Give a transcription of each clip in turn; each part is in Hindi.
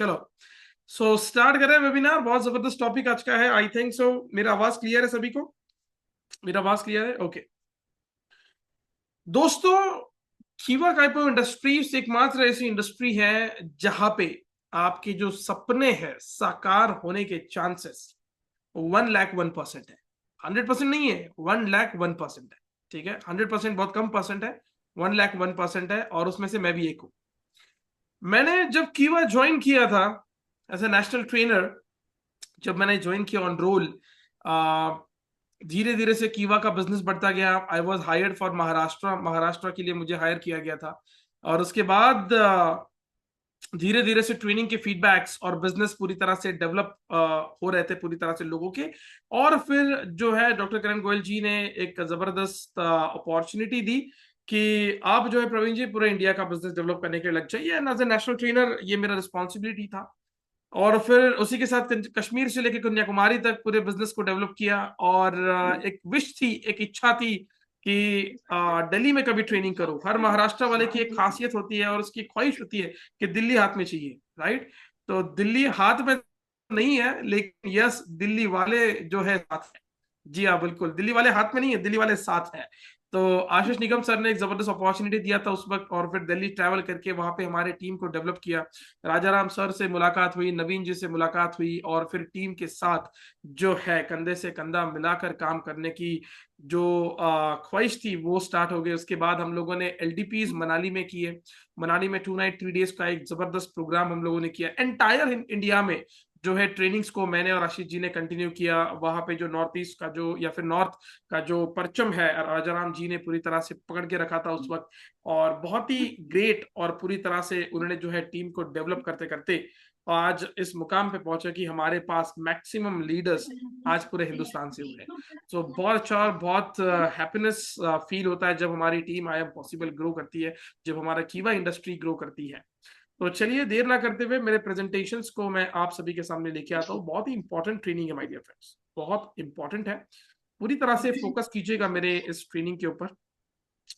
चलो, सो स्टार्ट करें वेबिनार। बहुत जबरदस्त टॉपिक आज का है, आई थिंक सो। मेरा आवाज क्लियर है सभी को? मेरा आवाज क्लियर है? ओके दोस्तों, कीवा काइपो इंडस्ट्रीज एकमात्र ऐसी इंडस्ट्री है जहां पे आपके जो सपने हैं साकार होने के चांसेस 1,01% है। 100% नहीं है, 1,01% है। ठीक है, 100% बहुत कम परसेंट है, 1,01% है, और उसमें से मैं भी एक हूं। मैंने जब कीवा ज्वाइन किया था एज ए नेशनल ट्रेनर, जब मैंने ज्वाइन किया ऑन रोल, धीरे धीरे से कीवा का बिजनेस बढ़ता गया। I was hired for Maharashtra, Maharashtra के लिए मुझे हायर किया गया था। और उसके बाद धीरे धीरे से ट्रेनिंग के फीडबैक्स और बिजनेस पूरी तरह से डेवलप हो रहे थे पूरी तरह से लोगों के। और फिर जो है डॉक्टर करण गोयल जी ने एक जबरदस्त अपॉर्चुनिटी दी कि आप जो है प्रवीण जी पूरे इंडिया का बिजनेस डेवलप करने के लिए लग जाइए। And as a national trainer ये मेरा रिस्पॉन्सिबिलिटी था। और फिर उसी के साथ कश्मीर से लेकर कन्याकुमारी तक पूरे बिजनेस को डेवलप किया। और एक विश थी, एक इच्छा थी कि दिल्ली में कभी ट्रेनिंग करूं। हर महाराष्ट्र वाले की एक खासियत होती है और उसकी ख्वाहिश होती है कि दिल्ली हाथ में चाहिए, राइट? तो दिल्ली हाथ में नहीं है, लेकिन यस, दिल्ली वाले जो है साथ है। जी हाँ, बिल्कुल, दिल्ली वाले हाथ में नहीं है, दिल्ली वाले साथ है। तो आशीष निगम सर ने एक जबरदस्त अपॉर्चुनिटी दिया था उस वक्त, और फिर दिल्ली ट्रैवल करके वहां पे हमारे टीम को डेवलप किया। राजाराम सर से मुलाकात हुई, नवीन जी से मुलाकात हुई, और फिर टीम के साथ जो है कंधे से कंधा मिलाकर काम करने की जो ख्वाहिश थी वो स्टार्ट हो गई। उसके बाद हम लोगों ने एलडीपीज मनाली में किए। मनाली में 2 नाइट 3 डेज का एक जबरदस्त प्रोग्राम हम लोगों ने किया। एंटायर इंडिया में जो है ट्रेनिंग्स को मैंने और आशीष जी ने कंटिन्यू किया। वहां पे जो नॉर्थ ईस्ट का जो या फिर नॉर्थ का जो परचम है, राजाराम जी ने पूरी तरह से पकड़ के रखा था उस वक्त। और बहुत ही ग्रेट, और पूरी तरह से उन्होंने जो है टीम को डेवलप करते करते आज इस मुकाम पे पहुंचे कि हमारे पास मैक्सिमम लीडर्स आज पूरे हिंदुस्तान से हुए। तो बहुत अच्छा और बहुत हैप्पीनेस फील होता है जब हमारी team I am possible grow करती है, जब हमारा कीवा इंडस्ट्री ग्रो करती है। तो चलिए देर ना करते हुए मेरे प्रेजेंटेशंस को मैं आप सभी के सामने लेके आता हूँ। बहुत ही इंपॉर्टेंट ट्रेनिंग है माय डियर फ्रेंड्स, बहुत इंपॉर्टेंट है। पूरी तरह से फोकस कीजिएगा मेरे इस ट्रेनिंग के ऊपर।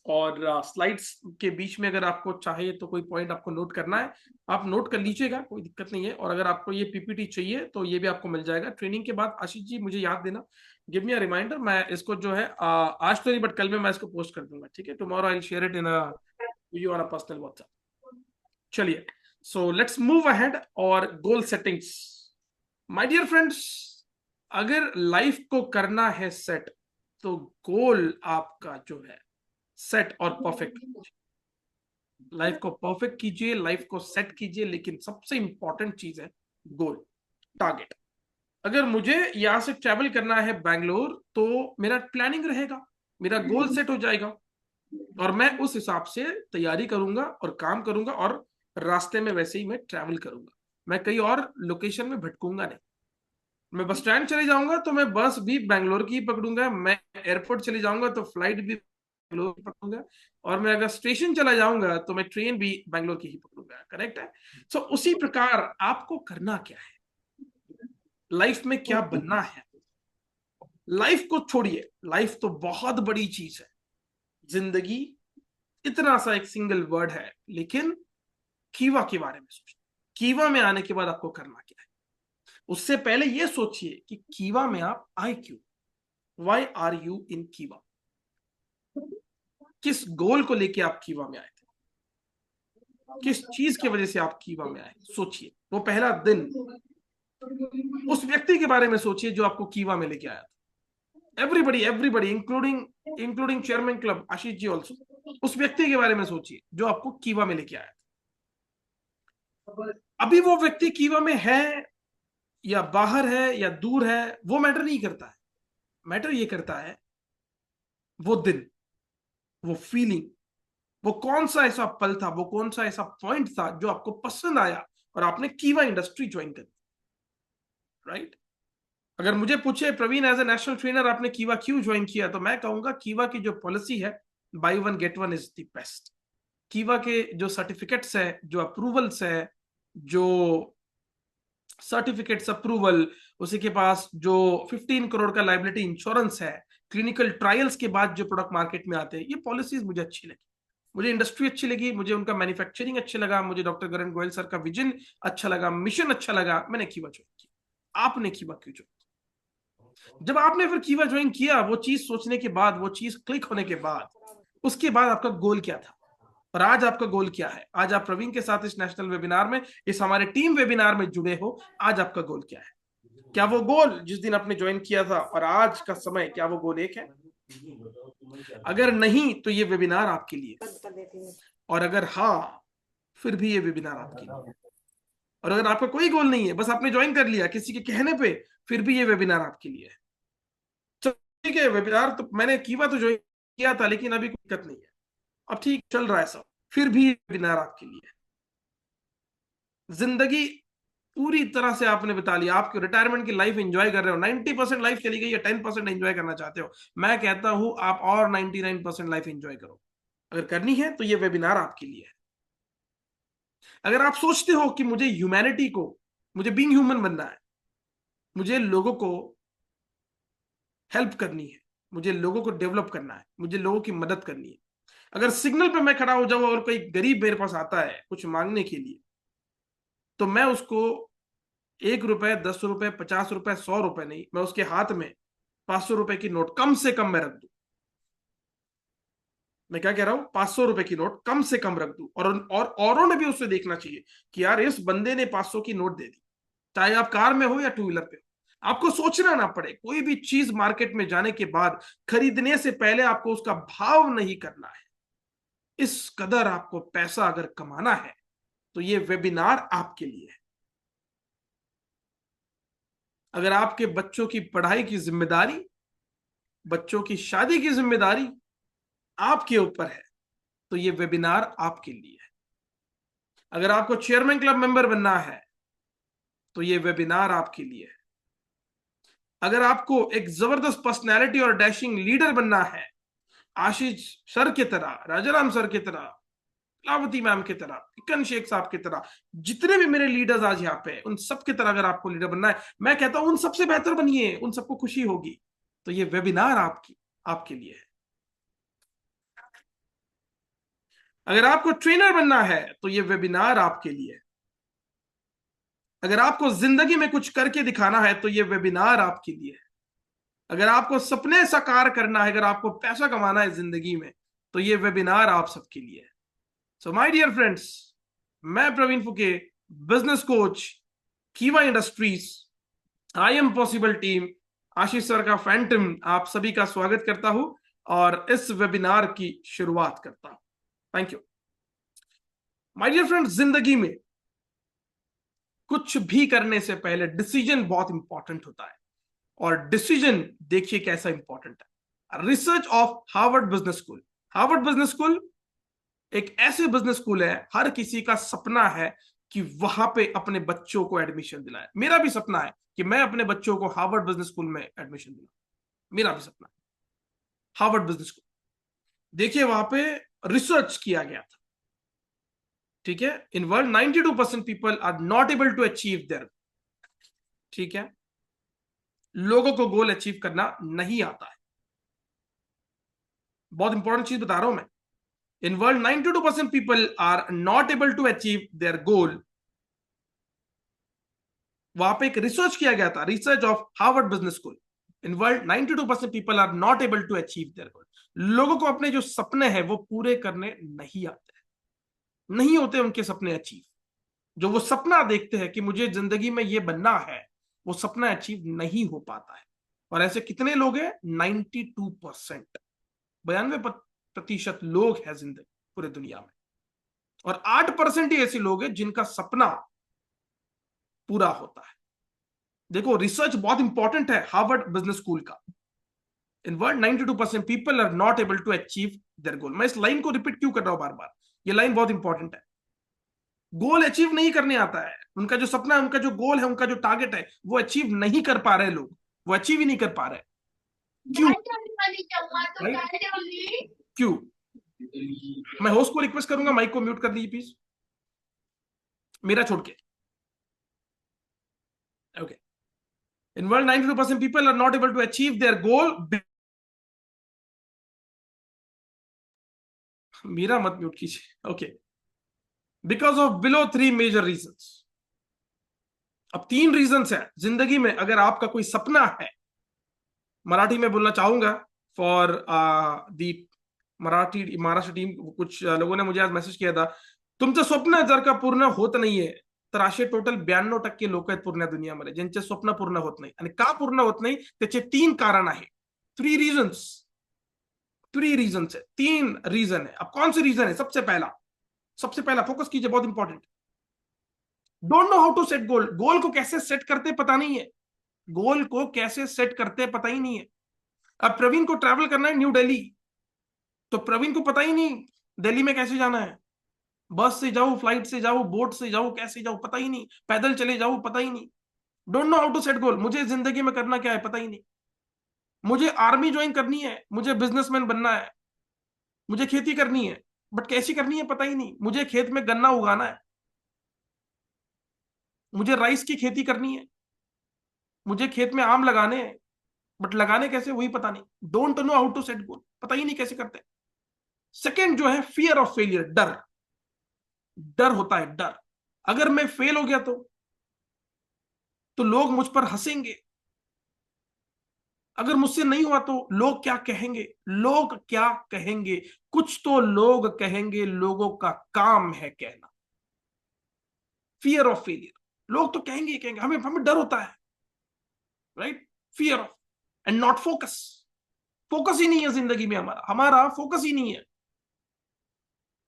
और स्लाइड्स के बीच में अगर आपको चाहे तो कोई पॉइंट आपको नोट करना है, आप नोट कर लीजिएगा, कोई दिक्कत नहीं है। और अगर आपको ये पीपीटी चाहिए तो ये भी आपको मिल जाएगा ट्रेनिंग के बाद। आशीष जी मुझे याद देना, गिव मी अ रिमाइंडर। मैं इसको जो है आज तो नहीं बट कल में मैं इसको पोस्ट कर दूंगा, ठीक है? Tomorrow I will share it in you on a personal WhatsApp. चलिए, सो लेट्स मूव अहेड। और गोल सेटिंग्स माय डियर फ्रेंड्स, अगर लाइफ को करना है सेट तो गोल आपका जो है सेट और परफेक्ट। लाइफ को परफेक्ट कीजिए, लाइफ को सेट कीजिए, लेकिन सबसे इंपॉर्टेंट चीज है गोल, टारगेट। अगर मुझे यहां से ट्रेवल करना है बैंगलोर तो मेरा प्लानिंग रहेगा, मेरा गोल सेट हो जाएगा, और मैं उस हिसाब से तैयारी करूंगा और काम करूंगा, और रास्ते में वैसे ही मैं ट्रैवल करूंगा। मैं कहीं और लोकेशन में भटकूंगा नहीं। मैं बस स्टैंड चले जाऊंगा तो मैं बस भी बैंगलोर की ही पकड़ूंगा, मैं एयरपोर्ट चले जाऊंगा तो फ्लाइट भी बैंगलोर की पकड़ूंगा, और मैं अगर स्टेशन चला जाऊंगा तो मैं ट्रेन भी बैंगलोर की ही पकड़ूंगा। करेक्ट है? सो उसी प्रकार आपको करना क्या है, लाइफ में क्या बनना है। लाइफ को छोड़िए, लाइफ तो बहुत बड़ी चीज है। जिंदगी इतना सा एक सिंगल वर्ड है, लेकिन कीवा के बारे में सोचिए। कीवा में आने के बाद आपको करना क्या है, उससे पहले यह सोचिए कि कीवा में आप आए क्यों। वाई आर यू इन कीवा? किस गोल को लेके आप कीवा में आए थे, किस चीज की वजह से आप कीवा में आए? सोचिए, वो पहला दिन, उस व्यक्ति के बारे में सोचिए जो आपको कीवा में लेके आया था। Everybody everybody including including chairman club Ashish ji also. उस व्यक्ति के बारे में सोचिए जो आपको कीवा में लेके आया था। अभी वो व्यक्ति कीवा में है या बाहर है या दूर है, वो मैटर नहीं करता है। मैटर ये करता है वो दिन, वो फीलिंग, वो कौन सा ऐसा पल था, वो कौन सा ऐसा पॉइंट था जो आपको पसंद आया और आपने कीवा इंडस्ट्री ज्वाइन कर दी। राइट? अगर मुझे पूछे Praveen as a national trainer आपने कीवा क्यों ज्वाइन किया, तो मैं कहूंगा कीवा की जो पॉलिसी है, by one get one is the best. कीवा के जो सर्टिफिकेट्स है, जो अप्रूवल्स है, जो सर्टिफिकेट्स अप्रूवल, उसी के पास जो 15 करोड़ का लाइबिलिटी इंश्योरेंस है, क्लिनिकल ट्रायल्स के बाद जो प्रोडक्ट मार्केट में आते हैं, ये पॉलिसीज मुझे अच्छी लगी। मुझे इंडस्ट्री अच्छी लगी, मुझे उनका मैन्युफैक्चरिंग अच्छा लगा, मुझे डॉक्टर गगन गोयल सर का विजन अच्छा लगा, मिशन अच्छा लगा, मैंने कीवा ज्वाइन किया। आपने कीवा क्यों ज्वाइन? जब आपने फिर कीवा ज्वाइन किया, वो चीज सोचने के बाद, वो चीज क्लिक होने के बाद, उसके बाद आपका गोल क्या था और आज आपका गोल क्या है? आज आप प्रवीण के साथ इस नेशनल वेबिनार में, इस हमारे टीम वेबिनार में जुड़े हो, आज आपका गोल क्या है? क्या वो गोल जिस दिन आपने ज्वाइन किया था और आज का समय, क्या वो गोल एक है? अगर नहीं तो ये वेबिनार आपके लिए, और अगर हाँ, फिर भी ये वेबिनार आपके लिए। और अगर आपका कोई गोल नहीं है, बस आपने ज्वाइन कर लिया किसी के कहने पे, फिर भी ये वेबिनार आपके लिए है। चलो ठीक है, वेबिनार तो मैंने कीवा तो ज्वाइन किया था, लेकिन अभी कोई दिक्कत नहीं है, अब ठीक चल रहा है सब, फिर भी वेबिनार आपके लिए है। जिंदगी पूरी तरह से आपने बता लिया, आपके रिटायरमेंट की लाइफ एंजॉय कर रहे हो, 90% लाइफ चली गई है, 10% एंजॉय करना चाहते हो, मैं कहता हूं आप और 99% लाइफ एंजॉय करो। अगर करनी है तो ये वेबिनार आपके लिए है। अगर आप सोचते हो कि मुझे ह्यूमैनिटी को, मुझे बीइंग ह्यूमन बनना है, मुझे लोगों को हेल्प करनी है, मुझे लोगों को डेवलप करना है, मुझे लोगों की मदद करनी है, अगर सिग्नल पे मैं खड़ा हो जाऊं और कोई गरीब मेरे पास आता है कुछ मांगने के लिए, तो मैं उसको 1 रुपए, 10 रुपए, 50 रुपए, 100 रुपए नहीं, मैं उसके हाथ में 500 रुपए की नोट कम से कम मैं रख दूं। मैं क्या कह रहा हूं, 500 रुपए की नोट कम से कम रख दूं, और औरों ने भी उससे देखना चाहिए कि यार इस बंदे ने 500 की नोट दे दी। चाहे आप कार में हो या टू व्हीलर पे हो, आपको सोचना ना पड़े, कोई भी चीज मार्केट में जाने के बाद खरीदने से पहले आपको उसका भाव नहीं करना है। इस कदर आपको पैसा अगर कमाना है तो ये वेबिनार आपके लिए है। अगर आपके बच्चों की पढ़ाई की जिम्मेदारी, बच्चों की शादी की जिम्मेदारी आपके ऊपर है, तो ये वेबिनार आपके लिए है। अगर आपको चेयरमैन क्लब मेंबर बनना है तो ये वेबिनार आपके लिए है। अगर आपको एक जबरदस्त पर्सनैलिटी और डैशिंग लीडर बनना है, आशीष सर की तरह, राजाराम सर की तरह, लावती मैम की तरह, इकन शेख साहब की तरह, जितने भी मेरे लीडर्स आज यहाँ पे, उन सब की तरह अगर आपको लीडर बनना है, मैं कहता हूं उन सबसे बेहतर बनिए, उन सबको खुशी होगी, तो ये वेबिनार आपके लिए है। अगर आपको ट्रेनर बनना है तो ये वेबिनार आपके लिए है। अगर आपको जिंदगी में कुछ करके दिखाना है तो ये वेबिनार आपके लिए है। अगर आपको सपने साकार करना है, अगर आपको पैसा कमाना है जिंदगी में, तो ये वेबिनार आप सबके लिए है। सो माय डियर फ्रेंड्स, मैं प्रवीण फुके, बिजनेस कोच, कीवा industries, I am possible team, Ashish sir का फैंटम, आप सभी का स्वागत करता हूं और इस वेबिनार की शुरुआत करता हूं। Thank you my dear friends. जिंदगी में कुछ भी करने से पहले डिसीजन बहुत इंपॉर्टेंट होता है, और डिसीजन देखिए कैसा इंपॉर्टेंट है। Research of Harvard business school, Harvard business school एक ऐसे बिजनेस स्कूल है, हर किसी का सपना है कि वहां पे अपने बच्चों को एडमिशन दिलाए। मेरा भी सपना है कि मैं अपने बच्चों को हार्वर्ड बिजनेस स्कूल में एडमिशन दिलाऊं, मेरा भी सपना है। हार्वर्ड बिजनेस स्कूल, देखिए वहां पे रिसर्च किया गया था, ठीक है। In world 92% people are not able to achieve their, ठीक है, लोगों को गोल अचीव करना नहीं आता है। बहुत इंपॉर्टेंट चीज बता रहा हूं मैं। In world 92% people are not able to achieve their goal. वहां पे एक रिसर्च किया गया था, research of Harvard business school. In world 92% people are not able to achieve their goal. लोगों को अपने जो सपने हैं वो पूरे करने नहीं आते, नहीं होते उनके सपने अचीव। जो वो सपना देखते हैं कि मुझे जिंदगी में ये बनना है, वो सपना अचीव नहीं हो पाता है। और ऐसे कितने लोग हैं? 92%, 92% लोग हैं जिंदगी पूरे दुनिया में, और 8% ही ऐसे लोग हैं जिनका सपना पूरा होता है। देखो रिसर्च बहुत इंपॉर्टेंट है हार्वर्ड बिजनेस स्कूल का। In world 92% people are not able to achieve their goal. मैं इस लाइन को रिपीट क्यों कर रहा हूं बार बार? ये लाइन बहुत इंपॉर्टेंट है। गोल अचीव नहीं करने आता है, उनका जो सपना है, उनका जो गोल है, उनका जो टारगेट है, वो अचीव नहीं कर पा रहे लोग, वो अचीव ही नहीं कर पा रहे। क्यों? क्यों? मैं होस्ट को रिक्वेस्ट करूंगा माइक को म्यूट कर दीजिए प्लीज, मेरा छोड़ के। Okay. In world 92% people are not able to achieve their goal. मेरा मत म्यूट कीजिए। Okay, because of below 3 major reasons. अब 3 रीजंस है जिंदगी में, अगर आपका कोई सपना है, मराठी में बोलना चाहूंगा for the Marathi Maharashtra team. कुछ लोगों ने मुझे आज मैसेज किया था, तुमचं स्वप्न जर का पूर्ण होत नाहीये तर असे टोटल 92% लोक आहेत पूर्ण दुनियामध्ये ज्यांचे स्वप्न पूर्ण होत नाही। आणि का पूर्ण होत नाही त्याचे 3 कारण आहे। 3 रीजन्स, 3 रीजन्स है, 3 रीजन है। अब कौन से रीजन है? सबसे पहला फोकस कीजिए, बहुत important. Don't know how to set goal. Goal को कैसे सेट करते पता नहीं है। गोल को कैसे सेट करते पता ही नहीं है। अब प्रवीण को ट्रैवल करना है न्यू दिल्ली, तो प्रवीण को पता ही नहीं दिल्ली में कैसे जाना है। बस से जाऊं, फ्लाइट से जाऊं, बोट से जाऊं, कैसे जाऊं पता ही नहीं, पैदल चले जाऊं पता ही नहीं। Don't know how to set goal. मुझे जिंदगी में करना क्या है पता ही नहीं। मुझे आर्मी ज्वाइन करनी है, मुझे बिजनेसमैन बनना है, मुझे खेती करनी है, बट कैसी करनी है पता ही नहीं। मुझे खेत में गन्ना उगाना है, मुझे राइस की खेती करनी है, मुझे खेत में आम लगाने हैं, बट लगाने कैसे वही पता नहीं। Don't know how to set goal, पता ही नहीं कैसे करते। सेकेंड जो है फियर ऑफ फेलियर, डर। डर होता है, डर। अगर मैं फेल हो गया तो लोग मुझ पर हंसेंगे। अगर मुझसे नहीं हुआ तो लोग क्या कहेंगे, लोग क्या कहेंगे। कुछ तो लोग कहेंगे, लोगों का काम है कहना। फियर ऑफ फेलियर, लोग तो कहेंगे कहेंगे, हमें हमें डर होता है, right. Fear of and not focus. Focus ही नहीं है जिंदगी में, हमारा हमारा फोकस ही नहीं है।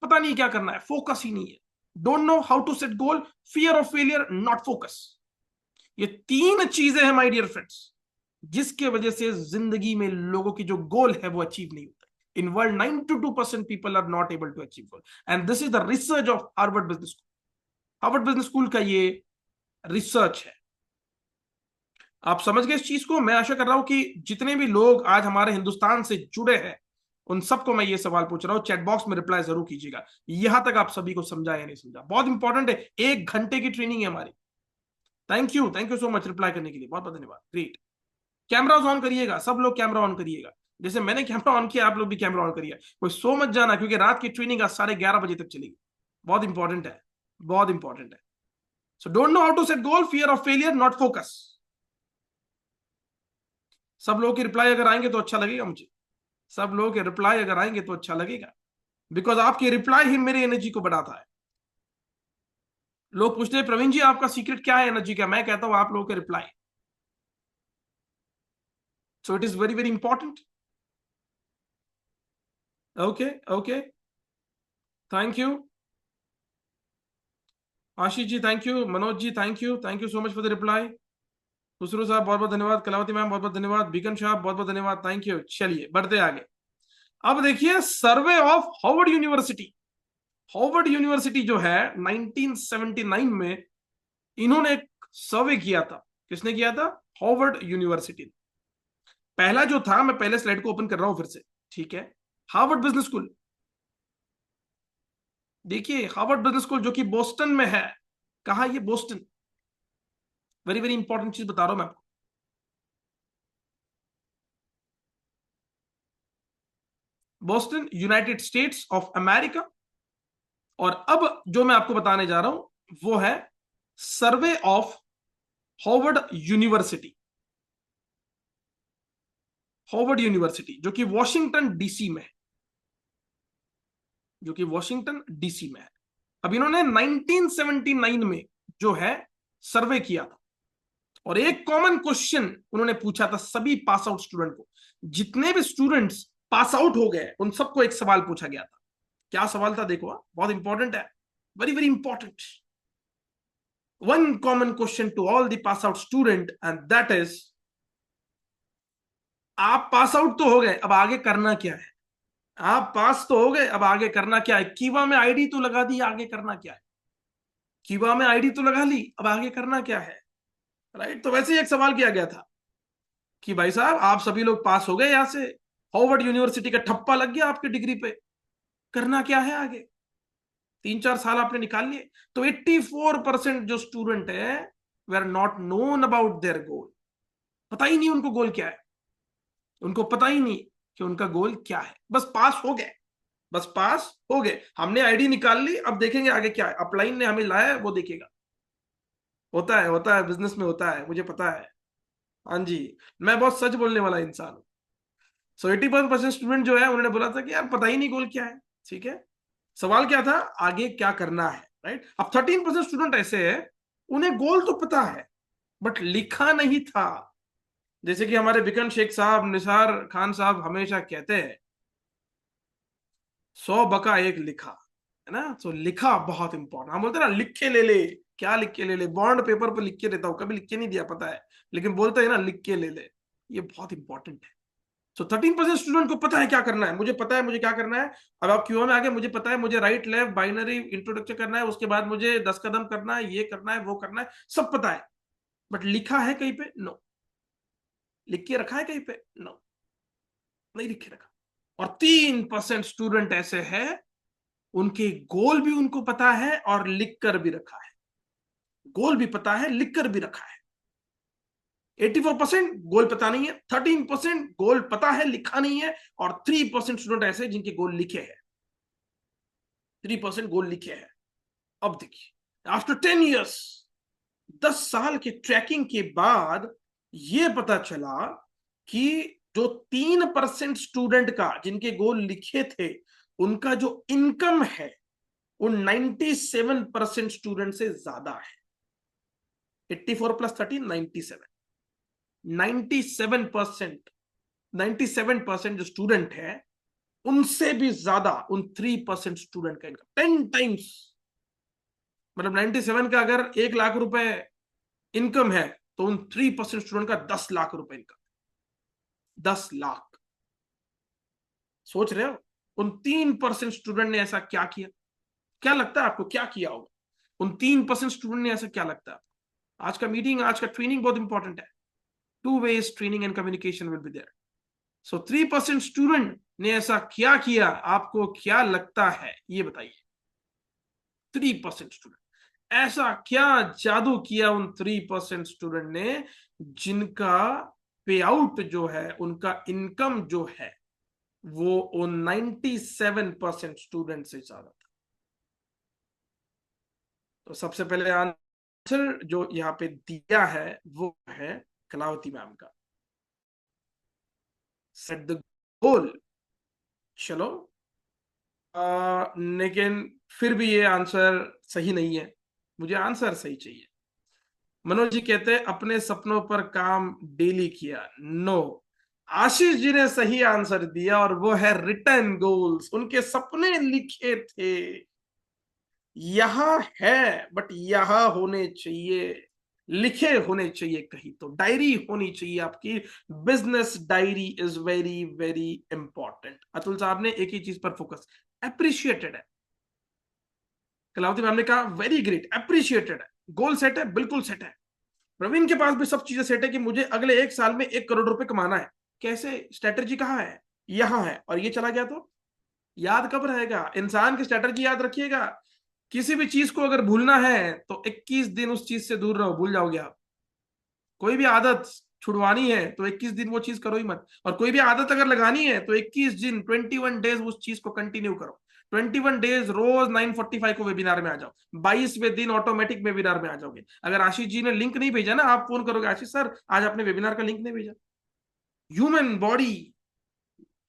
पता नहीं क्या करना है, फोकस ही नहीं है। Don't know how to set goal, fear of failure, not focus. ये 3 चीजें हैं माय डियर फ्रेंड्स, जिसके वजह से जिंदगी में लोगों की जो गोल है वो अचीव नहीं होता। In world 92% people are not able to achieve goal, and this is the research of Harvard business school. Harvard business school का ये रिसर्च है। आप समझ गए इस चीज को? मैं आशा कर रहा हूं कि जितने भी लोग आज हमारे हिंदुस्तान से जुड़े हैं उन सबको मैं ये सवाल पूछ रहा हूं, चैट बॉक्स में रिप्लाई जरूर कीजिएगा। यहां तक आप सभी को समझा या नहीं समझा, बहुत इंपॉर्टेंट है। 1 घंटे की ट्रेनिंग है हमारी। Thank you so much reply करने के लिए, बहुत बहुत धन्यवाद। ग्रेट। कैमराज ऑन करिएगा, सब लोग कैमरा ऑन करिएगा। जैसे मैंने कैमरा ऑन किया, आप लोग भी कैमरा ऑन करिए। कोई सो मत जाना, क्योंकि रात की ट्रेनिंग आज 11:30 बजे तक चलेगी। बहुत इंपॉर्टेंट है, बहुत इंपॉर्टेंट है। So don't know how to set goal, fear of failure, not focus. सब लोगों के रिप्लाई अगर आएंगे तो अच्छा लगेगा मुझे। सब लोगों के रिप्लाई अगर आएंगे तो अच्छा लगेगा, बिकॉज आपकी रिप्लाई ही मेरी एनर्जी को बढ़ाता है। लोग पूछते हैं प्रवीण जी आपका सीक्रेट क्या है एनर्जी का, मैं कहता हूं आप लोगों के reply. So it is very very important. Okay okay, thank you. Ashish ji thank you, Manoj ji thank you so much for the reply. Khusro साहब बहुत बहुत धन्यवाद, कलावती मैम बहुत बहुत धन्यवाद, बीकन साहब बहुत बहुत धन्यवाद, थैंक यू। चलिए बढ़ते आगे। अब देखिए survey of Harvard university. Harvard university जो है 1979 में इन्होंने एक सर्वे किया था। किसने किया था? Harvard university. पहला जो था, मैं पहले स्लाइड को ओपन कर रहा हूं फिर से, ठीक है। हार्वर्ड बिजनेस स्कूल, देखिए हार्वर्ड बिजनेस स्कूल जो कि बोस्टन में है। कहा? ये बोस्टन। वेरी वेरी इंपॉर्टेंट चीज बता रहा हूं मैं आपको। Boston, United states of America. और अब जो मैं आपको बताने जा रहा हूं वो है survey of Harvard university. Harvard university जो कि वॉशिंगटन डीसी में है, जो कि वॉशिंगटन डीसी में है। अब इन्होंने 1979 में जो है सर्वे किया था, और एक कॉमन क्वेश्चन उन्होंने पूछा था सभी पास आउट स्टूडेंट को। जितने भी स्टूडेंट्स पास आउट हो गए उन सबको एक सवाल पूछा गया था। क्या सवाल था देखो, बहुत इंपॉर्टेंट है, very very important. One common question to all the pass out student, and that is, आप पास आउट तो हो गए, अब आगे करना क्या है? आप पास तो हो गए, अब आगे करना क्या है? कीवा में आईडी तो लगा दी, आगे करना क्या है? कीवा में आईडी तो लगा ली, अब आगे करना क्या है? राइट। तो वैसे ही एक सवाल किया गया था कि भाई साहब आप सभी लोग पास हो गए, यहां से हार्वर्ड यूनिवर्सिटी का ठप्पा लग गया आपकी डिग्री पे, करना क्या है आगे? 3-4 साल आपने निकाल लिए। तो 84% जो स्टूडेंट है they are not known about their goal. पता ही नहीं उनको गोल क्या है। उनको पता ही नहीं कि उनका गोल क्या है, बस पास हो गए। बस पास हो गए, हमने आईडी निकाल ली, अब देखेंगे आगे क्या है, अपलाइन ने हमें लाया है वो देखेगा। होता है बिजनेस में, होता है, मुझे पता है। हाँ जी, मैं बहुत सच बोलने वाला इंसान हूँ। सो 85% स्टूडेंट जो है उन्होंने बोला था कि यार पता ही नहीं गोल क्या है। ठीक है, सवाल क्या था, आगे क्या करना है, राइट। अब 13% स्टूडेंट ऐसे है, उन्हें गोल तो पता है बट लिखा नहीं था। जैसे कि हमारे बिकन शेख साहब, निसार खान साहब हमेशा कहते हैं, 100 बका एक लिखा, है ना। तो लिखा बहुत इंपॉर्टेंट, हम बोलते हैं ना लिख के ले ले। क्या लिख के ले ले? बॉन्ड पेपर पर लिख के देता हूँ, कभी लिख के नहीं दिया पता है, लेकिन बोलते हैं ना लिख के ले ले। ये बहुत इंपॉर्टेंट है। सो 13% स्टूडेंट को पता है क्या करना है, मुझे पता है मुझे क्या करना है। अब आप क्यों में आगे, मुझे पता है मुझे राइट लेफ्ट बाइनरी इंट्रोडक्शन करना है, उसके बाद मुझे 10 कदम करना है, ये करना है वो करना है, सब पता है। बट लिखा है कहीं पे? नो। लिख के रखा है कहीं पे? नो, नहीं लिख के रखा। और 3% स्टूडेंट ऐसे हैं, उनके गोल भी उनको पता है और लिख कर भी रखा है। गोल भी पता है, लिख कर भी रखा है। 84% गोल पता नहीं है, 13% गोल पता है लिखा नहीं है, और 3% स्टूडेंट ऐसे जिनके गोल लिखे हैं। 3% गोल लिखे हैं। अब देखिए, आफ्टर 10 ईयर्स, 10 साल के ट्रैकिंग के बाद यह पता चला कि जो 3% स्टूडेंट का जिनके गोल लिखे थे, उनका जो इनकम है वो 97% स्टूडेंट से ज्यादा है। 84 प्लस 13, 97%। 97% जो स्टूडेंट है उनसे भी ज्यादा उन 3% स्टूडेंट का इनकम 10 टाइम्स। मतलब 97 का अगर 1 लाख रुपए इनकम है, तो उन 3% स्टूडेंट का 10 लाख रुपए इनकम। 10 लाख। सोच रहे हो? उन 3% स्टूडेंट ने ऐसा क्या किया? क्या लगता है आपको क्या किया होगा? उन 3% स्टूडेंट ने ऐसा क्या लगता है? आज का मीटिंग, आज का ट्रेनिंग बहुत इंपॉर्टेंट है। 2 ways training and communication will be there. So 3% student ने ऐसा क्या किया, आपको क्या लगता है ये बताइए। 3% स्टूडेंट ऐसा क्या जादू किया उन 3% स्टूडेंट ने, जिनका पे आउट जो है, उनका इनकम जो है, वो उन 97% स्टूडेंट से ज्यादा था। तो सबसे पहले आंसर जो यहाँ पे दिया है वो है कलावती मैम का, सेट द गोल। चलो, लेकिन फिर भी ये आंसर सही नहीं है, मुझे आंसर सही चाहिए। मनोज जी कहते हैं अपने सपनों पर काम डेली किया। नो, आशीष जी ने सही आंसर दिया, और वो है रिटर्न गोल्स। उनके सपने लिखे थे, यहां है बट यहां होने चाहिए, लिखे होने चाहिए कहीं, तो डायरी होनी चाहिए आपकी। Business diary is very very important. Atul साहब ने एक ही चीज पर फोकस, अप्रिशिएटेड है। कलावती मैम ने कहा वेरी ग्रेट, अप्रिशिएटेड है। गोल सेट है, बिल्कुल सेट है। प्रवीण के पास भी सब चीजें सेट है कि मुझे अगले 1 साल में 1 करोड़ रुपए कमाना है। कैसे? स्ट्रेटेजी कहाँ है? यहां है, और ये चला गया तो याद कब रहेगा? इंसान की स्ट्रेटेजी याद रखिएगा। किसी भी चीज को अगर भूलना है तो 21 दिन उस चीज से दूर रहो, भूल जाओगे आप। कोई भी आदत छुड़वानी है तो 21 दिन वो चीज करो ही मत, और कोई भी आदत अगर लगानी है तो 21 दिन, 21 डेज उस चीज को कंटिन्यू करो। 21 डेज रोज 9:45 को वेबिनार में आ जाओ, 22वें दिन ऑटोमेटिक वेबिनार में आ जाओगे। अगर आशीष जी ने लिंक नहीं भेजा ना, आप फोन करोगे, आशीष सर आज आपने वेबिनार का लिंक नहीं भेजा। ह्यूमन बॉडी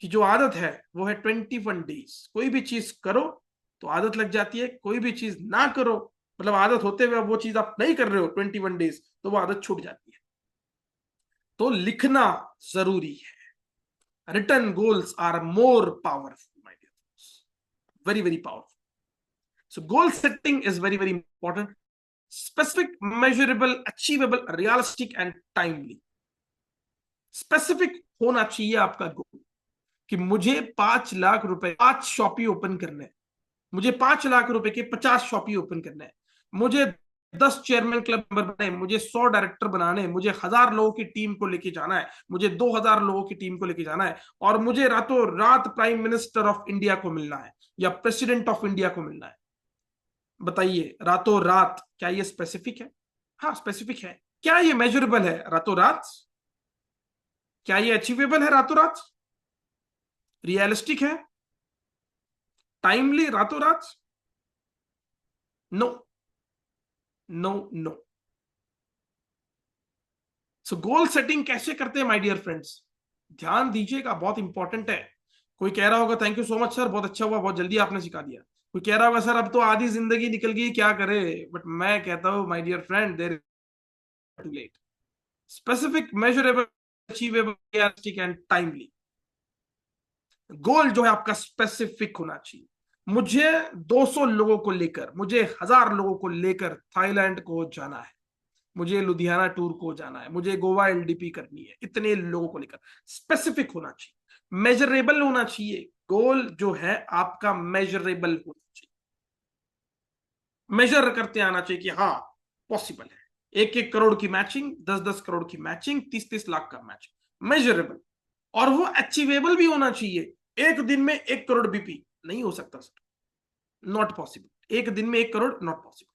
की जो आदत है वो है 21 डेज। कोई भी चीज करो तो आदत लग जाती है, कोई भी चीज ना करो, मतलब आदत होते हुए वो चीज आप नहीं कर रहे हो 21 डेज, तो वो आदत छूट जाती है। तो लिखना जरूरी है। Written goals are more powerful my dear, very very powerful. So goal setting is very very important. Specific, measurable, achievable, realistic and timely. Specific होना चाहिए आपका गोल, कि मुझे 5 लाख रुपए 5 शॉपी ओपन करने हैं, मुझे 5 लाख रुपए के 50 शॉपी ओपन करने हैं, मुझे 10 चेयरमैन क्लब मेंबर बनाए, मुझे 100 डायरेक्टर बनाने हैं, मुझे 1,000 लोगों की टीम को लेके जाना है, मुझे 2,000 लोगों की टीम को लेके जाना है, और मुझे रातों रात प्राइम मिनिस्टर ऑफ इंडिया को मिलना है या प्रेसिडेंट ऑफ इंडिया को मिलना है। बताइए, रातों रात, क्या ये स्पेसिफिक है? हाँ स्पेसिफिक है। क्या ये मेजरेबल है रातों रात? क्या ये अचीवेबल है रातों रात? रियलिस्टिक है? टाइमली, रातों रात, नो, नो, नो। सो गोल सेटिंग कैसे करते हैं माय डियर फ्रेंड्स, ध्यान दीजिएगा, बहुत इंपॉर्टेंट है। कोई कह रहा होगा thank you so much sir, बहुत अच्छा हुआ, बहुत जल्दी आपने सिखा दिया। कोई कह रहा होगा सर अब तो आधी जिंदगी निकल गई, क्या करे। बट मैं कहता हूं my dear friend, there too late. Specific, measurable, achievable, realistic and timely. Goal जो है आपका स्पेसिफिक होना चाहिए। मुझे 200 लोगों को लेकर, मुझे 1000 लोगों को लेकर थाईलैंड को जाना है, मुझे लुधियाना टूर को जाना है, मुझे गोवा एलडीपी करनी है, इतने लोगों को लेकर। स्पेसिफिक होना चाहिए, मेजरेबल होना चाहिए। गोल जो है आपका मेजरेबल होना चाहिए, मेजर करते आना चाहिए कि हाँ पॉसिबल है। 1-1 करोड़ की मैचिंग, 10-10 करोड़ की मैचिंग, 30-30 लाख का मैचिंग, मेजरेबल। और वो अचीवेबल भी होना चाहिए। एक दिन में 1 करोड़ बीपी नहीं हो सकता सर, नॉट पॉसिबल। एक दिन में 1 करोड़, नॉट पॉसिबल।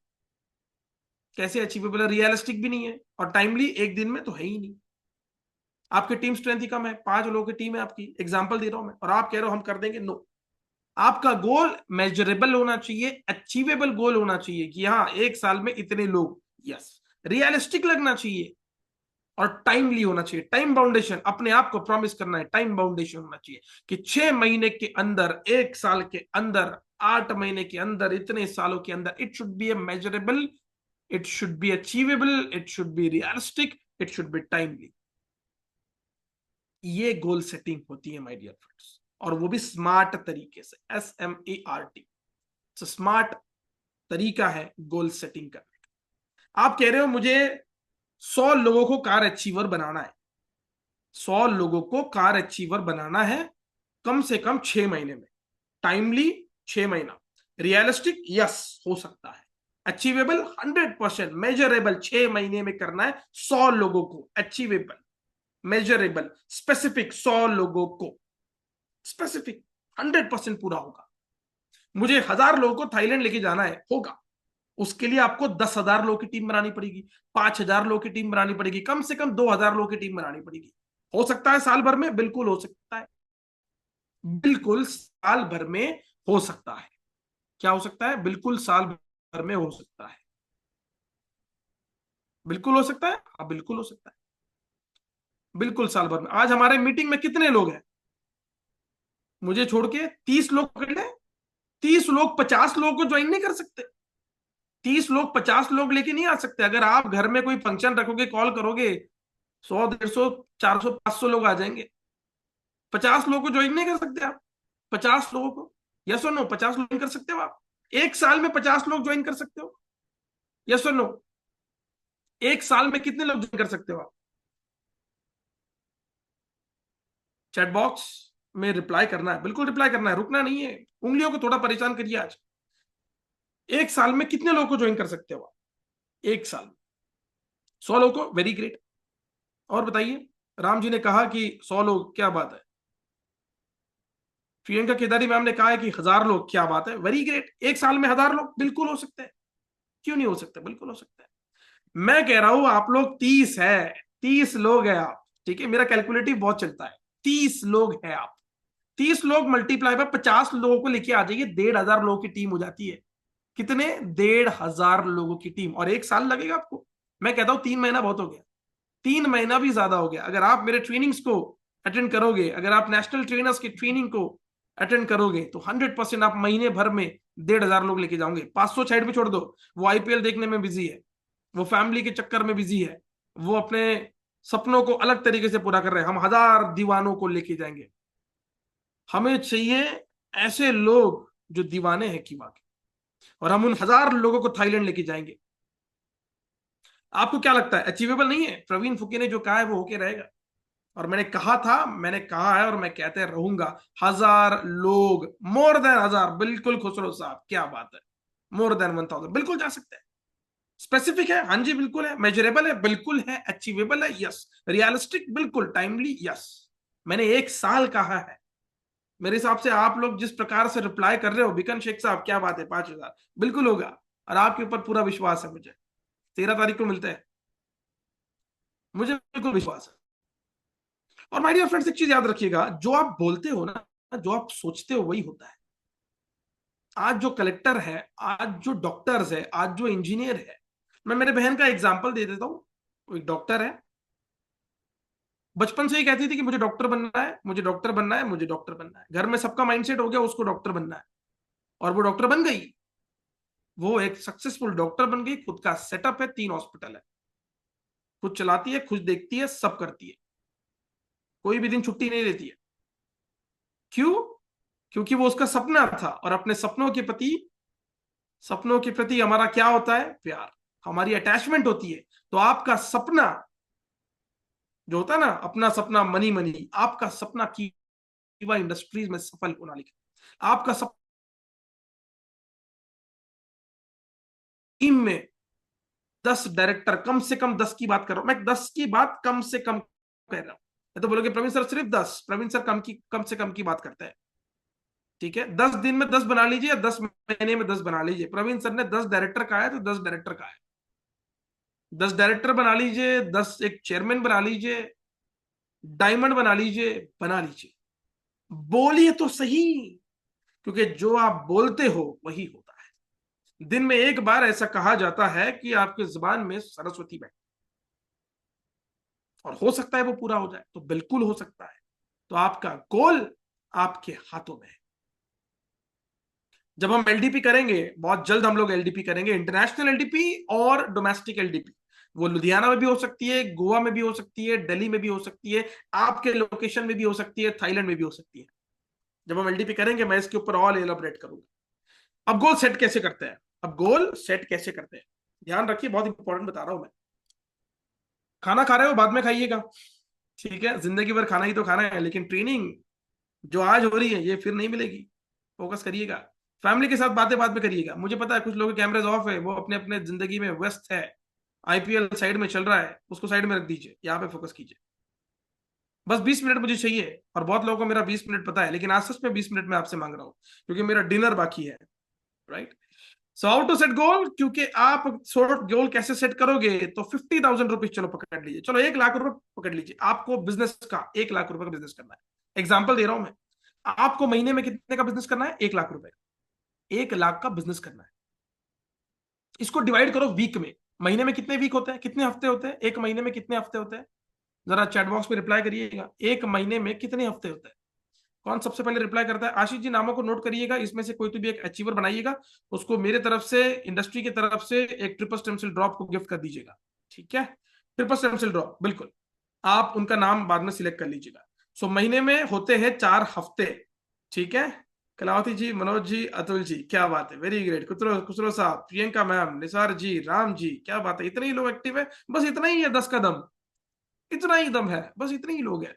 कैसे अचीवेबल है, रियलिस्टिक भी नहीं है, और टाइमली एक दिन में तो है ही नहीं। आपकी टीम स्ट्रेंथ ही कम है, 5 लोगों की टीम है आपकी, एग्जांपल दे रहा हूं मैं, और आप कह रहे हो हम कर देंगे, नो। आपका गोल मेजरेबल होना चाहिए, अचीवेबल गोल होना चाहिए कि हाँ 1 साल में इतने लोग, यस। रियलिस्टिक लगना चाहिए और टाइमली होना चाहिए। टाइम बाउंडेशन, अपने आप को प्रॉमिस करना है, टाइम बाउंडेशन होना चाहिए कि 6 महीने के अंदर, 1 साल के अंदर, 8 महीने के अंदर, इतने सालों के अंदर, it should be A measurable, it should be achievable, it should be realistic, it should be timely. ये गोल सेटिंग होती है माय डियर फ्रेंड्स, और वो भी स्मार्ट तरीके से, SMART। स्मार्ट तरीका है गोल सेटिंग करने का। आप कह रहे हो मुझे 100 लोगों को कार अचीवर बनाना है, 100 लोगों को कार अचीवर बनाना है कम से कम 6 महीने में। टाइमली 6 महीना, रियलिस्टिक यस हो सकता है, अचीवेबल 100%, मेजरेबल 6 महीने में करना है 100 लोगों को, अचीवेबल, मेजरेबल, स्पेसिफिक 100 लोगों को, स्पेसिफिक, 100% पूरा होगा। मुझे 1000 लोगों को थाईलैंड लेके जाना है, होगा। उसके लिए आपको 10,000 लोगों की टीम बनानी पड़ेगी, 5,000 लोगों की टीम बनानी पड़ेगी, कम से कम 2,000 लोगों की टीम बनानी पड़ेगी। हो सकता है साल भर में, बिल्कुल हो सकता है, बिल्कुल साल भर में हो सकता है। क्या हो सकता है, बिल्कुल साल भर में हो सकता है, बिल्कुल हो सकता है, हाँ बिल्कुल हो सकता है, बिल्कुल साल भर में। आज हमारे मीटिंग में कितने लोग हैं, मुझे छोड़ के 30 लोग पकड़ ले। 30 लोग 50 लोगों को ज्वाइन नहीं कर सकते, 30 लोग 50 लोग लेके नहीं आ सकते। अगर आप घर में कोई फंक्शन रखोगे, कॉल करोगे, 100, 150, 400, 500 लोग आ जाएंगे। 50 लोगों को ज्वाइन नहीं कर सकते आप, 50 लोगों को, यस और नो, 50 ज्वाइन कर सकते हो आप? 1 साल में 50 लोग ज्वाइन कर सकते हो, यस और नो? 1 साल में कितने लोग ज्वाइन कर सकते हो आप? चैट बॉक्स में रिप्लाई करना है, बिल्कुल रिप्लाई करना है, रुकना नहीं है। उंगलियों को थोड़ा परेशान करिए आज। 1 साल में कितने लोगों को ज्वाइन कर सकते हो आप? 1 साल में 100 लोगों को, वेरी ग्रेट। और बताइए, राम जी ने कहा कि 100 लोग, क्या बात है। प्रियंका केदारी मैम ने कहा है कि 1000 लोग, क्या बात है, वेरी ग्रेट। 1 साल में 1000 लोग, बिल्कुल हो सकते हैं, क्यों नहीं हो सकते, बिल्कुल हो सकते हैं। मैं कह रहा हूं आप लोग 30 है, 30 लोग हैं आप, ठीक है, मेरा कैलकुलेटिव बहुत चलता है। 30 लोग हैं आप, 30 लोग मल्टीप्लाई पर 50 लोगों को लेके आ जाइए, 1,500 लोगों की टीम हो जाती है। कितने, 1,500 लोगों की टीम, और 1 साल लगेगा आपको। मैं कहता हूं 3 महीना बहुत हो गया, 3 महीना भी ज्यादा हो गया। अगर आप मेरे ट्रेनिंग्स को अटेंड करोगे, अगर आप नेशनल ट्रेनर्स की ट्रेनिंग को अटेंड करोगे, तो 100% आप महीने भर में 1,500 लोग लेके जाओगे। 500 साइड में छोड़ दो, वो आईपीएल देखने में बिजी है, वो फैमिली के चक्कर में बिजी है, वो अपने सपनों को अलग तरीके से पूरा कर रहे हैं। हम 1000 दीवानों को लेके जाएंगे। हमें चाहिए ऐसे लोग जो दीवाने हैं की बात, और हम उन 1000 लोगों को थाईलैंड लेके जाएंगे। आपको क्या लगता है, अचीवेबल नहीं है? प्रवीण फुके ने जो कहा है वो होके रहेगा, और मैंने कहा था, मैंने कहा है, और मैं कहते रहूंगा। 1000 लोग, मोर देन 1000, बिल्कुल खुसरो साहब, क्या बात है, मोर देन 1000 बिल्कुल जा सकते हैं। स्पेसिफिक है, हाँ जी बिल्कुल है, मेजरेबल है, बिल्कुल है, अचीवेबल है, यस, रियलिस्टिक, बिल्कुल, टाइमली, यस। मैंने 1 साल कहा है। मेरे हिसाब से आप लोग जिस प्रकार से रिप्लाई कर रहे हो, बिकन शेख साहब, क्या बात है, 5,000 बिल्कुल होगा, और आपके ऊपर पूरा विश्वास है मुझे। 13 तारीख को मिलते हैं, मुझे बिल्कुल विश्वास है। और माय डियर फ्रेंड्स, एक चीज याद रखिएगा, जो आप बोलते हो ना, जो आप सोचते हो, वही होता है। आज जो कलेक्टर है, आज जो डॉक्टर्स है, आज जो इंजीनियर है, मैं मेरे बहन का एग्जांपल दे देता हूँ। वो एक डॉक्टर है, बचपन से ही कहती थी कि मुझे डॉक्टर बनना है, मुझे डॉक्टर बनना है, मुझे डॉक्टर बनना है। घर में सबका माइंडसेट हो गया उसको डॉक्टर बनना है, और वो डॉक्टर बन गई। वो एक सक्सेसफुल डॉक्टर बन गई, खुद का सेटअप है, 3 हॉस्पिटल है, खुद चलाती है, खुद देखती है, सब करती है, कोई भी दिन छुट्टी नहीं लेती है। क्यों? क्योंकि वो उसका सपना था, और अपने सपनों के प्रति हमारा क्या होता है? प्यार, हमारी अटैचमेंट होती है। तो आपका सपना जो होता है ना, अपना सपना मनी मनी, आपका सपना कीवा इंडस्ट्रीज में सफल होना लिखा, आपका सपना टीम में 10 डायरेक्टर, कम से कम 10 की बात कर रहा हूं मैं, 10 की बात कम से कम कह रहा हूं। मैं तो बोलोगे प्रवीण सर सिर्फ 10, प्रवीण सर कम से कम की बात करते हैं। ठीक है, 10 दिन में 10 बना लीजिए, 10 महीने में 10 बना लीजिए। प्रवीण सर ने 10 डायरेक्टर कहा है तो 10 डायरेक्टर कहा है, 10 डायरेक्टर बना लीजिए, 10 एक चेयरमैन बना लीजिए, डायमंड बना लीजिए, बना लीजिए। बोलिए तो सही, क्योंकि जो आप बोलते हो वही होता है। दिन में एक बार ऐसा कहा जाता है कि आपकी जुबान में सरस्वती बैठ, और हो सकता है वो पूरा हो जाए, तो बिल्कुल हो सकता है। तो आपका गोल आपके हाथों में है। जब हम एलडीपी करेंगे, बहुत जल्द हम लोग एलडीपी करेंगे, इंटरनेशनल एलडीपी और डोमेस्टिक एलडीपी। वो लुधियाना में भी हो सकती है, गोवा में भी हो सकती है, दिल्ली में भी हो सकती है, आपके लोकेशन में भी हो सकती है, थाईलैंड में भी हो सकती है। जब हम एलडीपी करेंगे मैं इसके ऊपर ऑल एलाबरेट करूंगा। अब गोल सेट कैसे करते हैं? अब गोल सेट कैसे करते हैं, ध्यान रखिए, बहुत इंपॉर्टेंट बता रहा हूं मैं। खाना खा रहे हो, बाद में खाइएगा, ठीक है, जिंदगी भर खाना ही तो खाना है, लेकिन ट्रेनिंग जो आज हो रही है ये फिर नहीं मिलेगी। फोकस करिएगा, फैमिली के साथ बातें बाद में करिएगा। मुझे पता है कुछ लोगों के कैमराज ऑफ है, वो अपने अपने जिंदगी में व्यस्त है, आईपीएल साइड में चल रहा है, उसको साइड में रख दीजिए, यहाँ पे फोकस कीजिए। बस 20 मिनट मुझे चाहिए, और बहुत लोगों को मेरा 20 मिनट पता है, लेकिन आज सच में 20 मिनट में आपसे मांग रहा हूँ, क्योंकि मेरा डिनर बाकी है। Right? So how to set goal, क्योंकि आप गोल कैसे सेट करोगे, तो 50,000 रुपीज चलो पकड़ लीजिए, चलो 1 लाख रुपए पकड़ लीजिए। आपको बिजनेस का 1 लाख रुपए का बिजनेस करना है, एग्जाम्पल दे रहा हूं मैं। आपको महीने में कितने का बिजनेस करना है? 1 लाख रुपए, 1 लाख का बिजनेस करना है। इसको डिवाइड करो वीक में। महीने में कितने वीक होते हैं, कितने हफ्ते होते हैं? एक महीने में कितने हफ्ते होते हैं? जरा चैट बॉक्स में रिप्लाई करिएगा, एक महीने में कितने हफ्ते होते हैं? कौन सबसे पहले रिप्लाई करता है? आशीष जी, नामों को नोट करिएगा, इसमें से कोई तो भी एक अचीवर बनाइएगा, उसको मेरे तरफ से, इंडस्ट्री की तरफ से एक ट्रिपल स्टेम सेल ड्रॉप को गिफ्ट कर दीजिएगा। ठीक है, ट्रिपल स्टेम सेल ड्रॉप, बिल्कुल। आप उनका नाम बाद में सिलेक्ट कर लीजिएगा। सो महीने में होते हैं 4 हफ्ते। ठीक है, कलावती जी, मनोज जी, अतुल जी, क्या बात है, वेरी ग्रेट। खुसरो खुसरो साहब, प्रियंका मैम, निसार जी, राम जी, क्या बात है, इतने ही लोग एक्टिव है। बस इतना ही है, 10 का दम, इतना ही दम है, बस इतने ही लोग हैं।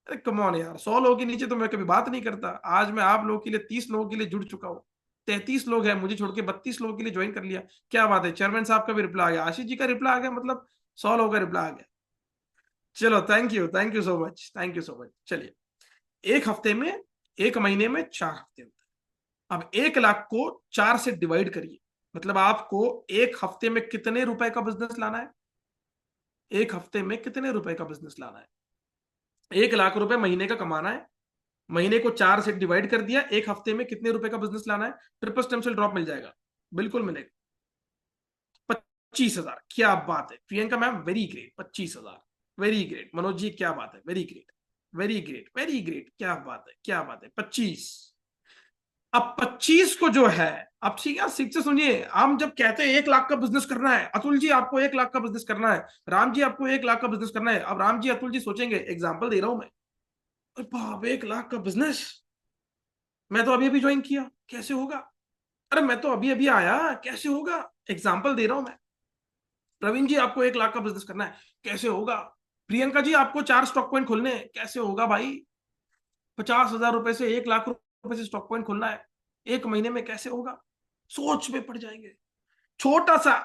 अरे कम ऑन यार, 100 लोगों के नीचे तो मैं कभी बात नहीं करता। आज मैं आप लोगों के लिए 30 लोगों के लिए जुड़ चुका हूँ। 33 लोग हैं, मुझे छोड़ के 32 लोगों के लिए ज्वाइन कर लिया। क्या बात है, चेयरमैन साहब का भी रिप्लाई आ गया, आशीष जी का रिप्लाई आ गया, मतलब 100 लोगों का रिप्लाई आ गया। चलो, thank you so much, thank you so much. चलिए, एक हफ्ते में, एक महीने में 4 हफ्ते होते हैं। अब 1 लाख को 4 से डिवाइड करिए, मतलब आपको एक हफ्ते में कितने रुपए का बिजनेस लाना है? एक हफ्ते में कितने रुपए का बिजनेस लाना है? 1 लाख रुपए महीने का कमाना है, महीने को 4 से डिवाइड कर दिया, एक हफ्ते में कितने रुपए का बिजनेस लाना है? ट्रिपल स्टेम सेल ड्रॉप मिल जाएगा, बिल्कुल मिलेगा, 25,000। क्या बात है Priyanka ma'am, very great, 25,000, very great. Manoj ji, क्या बात है, very great, very great, very great, क्या बात है, क्या बात है, 25। अब 25 को जो है, अब ठीक है, ठीक से सुनिए, हम जब कहते हैं 1 लाख का बिजनेस करना है, अतुल जी आपको 1 लाख का बिजनेस करना है, राम जी आपको 1 लाख का बिजनेस करना है। अब राम जी, अतुल जी सोचेंगे, एग्जाम्पल दे रहा हूं मैं, अरे बाप, 1 लाख का बिजनेस, मैं तो अभी अभी ज्वाइन किया, कैसे होगा? अरे मैं तो अभी अभी आया, कैसे होगा? एग्जाम्पल दे रहा हूं मैं। प्रवीण जी, आपको 1 लाख का बिजनेस करना है, कैसे होगा? प्रियंका जी, आपको 4 स्टॉक पॉइंट खोलने हैं, कैसे होगा भाई? 50,000 रुपए से 1 लाख रुपए से स्टॉक पॉइंट खोलना है, एक महीने में कैसे होगा? सोच में पड़ जाएंगे। छोटा सा